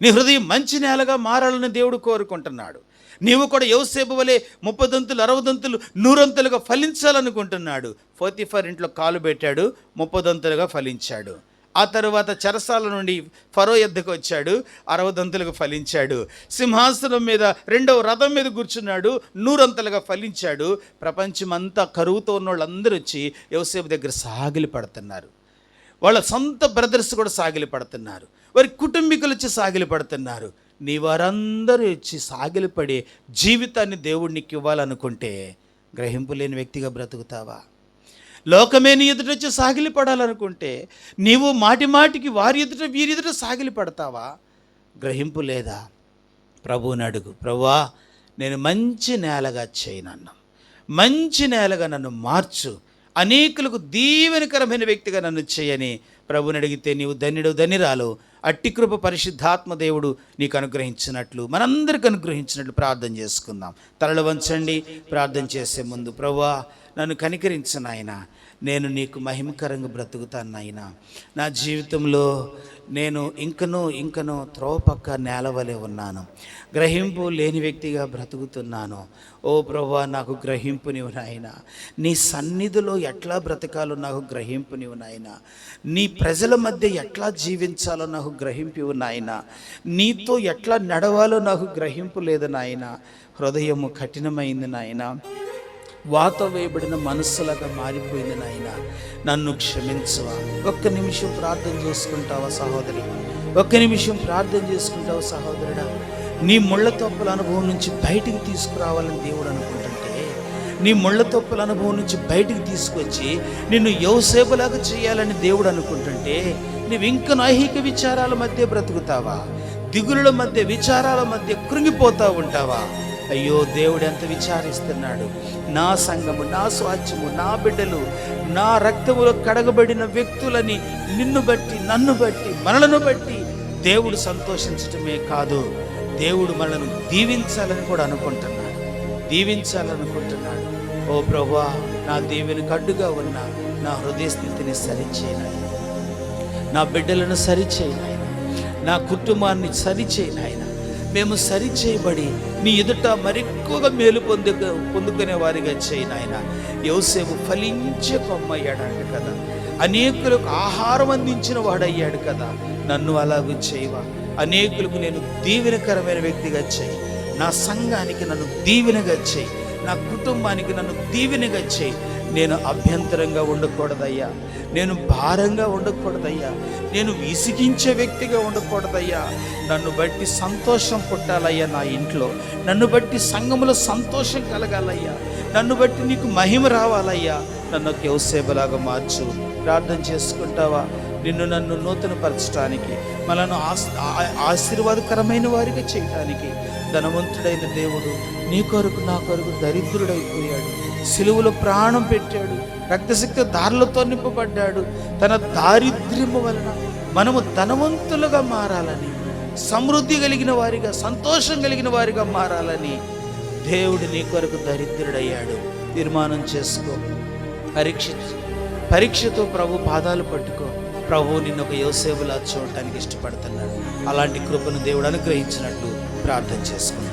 నీ హృదయం మంచి నేలగా మారాలని దేవుడు కోరుకుంటున్నాడు. నీవు కూడా యోసేపు వలె 30 60 100 ఫలించాలనుకుంటున్నాడు. పోతీఫర్ ఇంట్లో కాలు పెట్టాడు, 30 ఫలించాడు. ఆ తరువాత చెరసాల నుండి ఫరో యొద్దకు వచ్చాడు, 60 ఫలించాడు. సింహాసనం మీద 2వ రథం మీద కూర్చున్నాడు, 100 ఫలించాడు. ప్రపంచమంతా కరువుతో ఉన్న వాళ్ళందరూ వచ్చి యోసేపు దగ్గర సాగిలి పడుతున్నారు. వాళ్ళ సొంత బ్రదర్స్ కూడా సాగిలి పడుతున్నారు, వారి కుటుంబీకులు వచ్చి సాగిలి పడుతున్నారు. నీ వారందరూ వచ్చి సాగిలిపడే జీవితాన్ని దేవుడు నీకు ఇవ్వాలనుకుంటే గ్రహింపు లేని వ్యక్తిగా బ్రతుకుతావా? లోకమే నీ ఎదుట వచ్చి సాగిలి పడాలనుకుంటే నీవు మాటి మాటికి వారి ఎదుట వీరి ఎదుట సాగిలి పడతావా? గ్రహింపు లేదా? ప్రభువుని అడుగు, ప్రభువా నేను మంచి నేలగా చేయి, నన్ను మంచి నేలగా నన్ను మార్చు, అనేకులకు దీవెనకరమైన వ్యక్తిగా నన్ను చేయని ప్రభుని అడిగితే నీవు ధన్యుడు ధన్యురాలు. అట్టి కృప పరిశుద్ధాత్మ దేవుడు నీకు అనుగ్రహించినట్లు, మనందరికి అనుగ్రహించినట్లు ప్రార్థన చేసుకుందాం. తలలు వంచండి. ప్రార్థన చేసే ముందు, ప్రభువా నన్ను కనికరించు నాయనా, నేను నీకు మహిమకరంగా బ్రతుకుతాను నాయనా. నా జీవితంలో నేను ఇంకనూ త్రోపక్క నేలవలే ఉన్నాను, గ్రహింపు లేని వ్యక్తిగా బ్రతుకుతున్నాను. ఓ ప్రభువా నాకు గ్రహింపు నీవు నాయనా. నీ సన్నిధిలో ఎట్లా బ్రతకాలో నాకు గ్రహింపు నీవు నాయనా. నీ ప్రజల మధ్య ఎట్లా జీవించాలో నాకు గ్రహింపు నాయనా. నీతో ఎట్లా నడవాలో నాకు గ్రహింపు లేదు నాయనా. హృదయము కఠినమైంది నాయనా, వాత వేయబడిన మనస్సులాగా మారిపోయింది నాయన. నన్ను క్షమించవా. ఒక్క నిమిషం ప్రార్థన చేసుకుంటావా సహోదరి? ఒక్క నిమిషం ప్రార్థన చేసుకుంటావా సహోదరుడా? నీ ముళ్ళ తొప్పల అనుభవం నుంచి బయటికి తీసుకురావాలని దేవుడు అనుకుంటుంటే, నీ ముళ్ళ తొప్పల అనుభవం నుంచి బయటికి తీసుకొచ్చి నిన్ను యోసేపులాగా చేయాలని దేవుడు అనుకుంటుంటే, నువ్వు ఇంకా ఐహిక విచారాల మధ్య బ్రతుకుతావా? దిగుల మధ్య, విచారాల మధ్య కృంగిపోతూ ఉంటావా? అయ్యో, దేవుడు ఎంత విచారిస్తున్నాడు. నా సంఘము, నా స్వాస్థ్యము, నా బిడ్డలు, నా రక్తములో కడగబడిన వ్యక్తులని నిన్ను బట్టి, నన్ను బట్టి, మనలను బట్టి దేవుడు సంతోషించటమే కాదు, దేవుడు మనలను దీవించాలని కూడా దీవించాలనుకుంటున్నాడు. ఓ ప్రభువా, నా దీవెనకు అడ్డుగా ఉన్న నా హృదయ స్థితిని సరిచేయనాయన, నా బిడ్డలను సరిచేయనాయన, నా కుటుంబాన్ని సరిచేయనాయన. మేము సరిచేయబడి నీ ఎదుట మరెక్కువగా మేలు పొందుకునే వారిగా చేయి నాయన. యోసేపు ఫలించే కొమ్మయ్యాడు కదా, అనేకులకు ఆహారం అందించిన వాడయ్యాడు కదా. నన్ను అలాగూ చేయవా. అనేకులకు నేను దీవెనకరమైన వ్యక్తిగా చేయి. నా సంఘానికి నన్ను దీవెనగా చేయి, నా కుటుంబానికి నన్ను దీవెనగా చేయి. నేను అభ్యంతరంగా ఉండకూడదయ్యా, నేను భారంగా ఉండకూడదయ్యా, నేను విసిగించే వ్యక్తిగా ఉండకూడదయ్యా. నన్ను బట్టి సంతోషం పుట్టాలయ్యా నా ఇంట్లో, నన్ను బట్టి సంఘములో సంతోషం కలగాలయ్యా, నన్ను బట్టి నీకు మహిమ రావాలయ్యా. నన్ను యోసేపులాగా మార్చు. ప్రార్థన చేసుకుంటావా? నన్ను నూతనపరచడానికి, మనను ఆశీర్వాదకరమైన వారిగా చేయటానికి ధనవంతుడైన దేవుడు నీ కొరకు, నా కొరకు దరిద్రుడైపోయాడు. సిలువలో ప్రాణం పెట్టాడు, రక్తశక్తి దారులతో నింపబడ్డాడు. తన దారిద్ర్యము వలన మనము ధనవంతులుగా మారాలని, సమృద్ధి కలిగిన వారిగా, సంతోషం కలిగిన వారిగా మారాలని దేవుడు నీ కొరకు దరిద్రుడయ్యాడు. తీర్మానం చేసుకో. పరీక్షతో ప్రభు పాదాలు పట్టుకో. ప్రభు నిన్ను ఒక యోసేపులా చూడటానికి ఇష్టపడుతున్నాడు. అలాంటి కృపను దేవుడు అనుగ్రహించినట్లు ప్రార్థన చేసుకుంటాడు.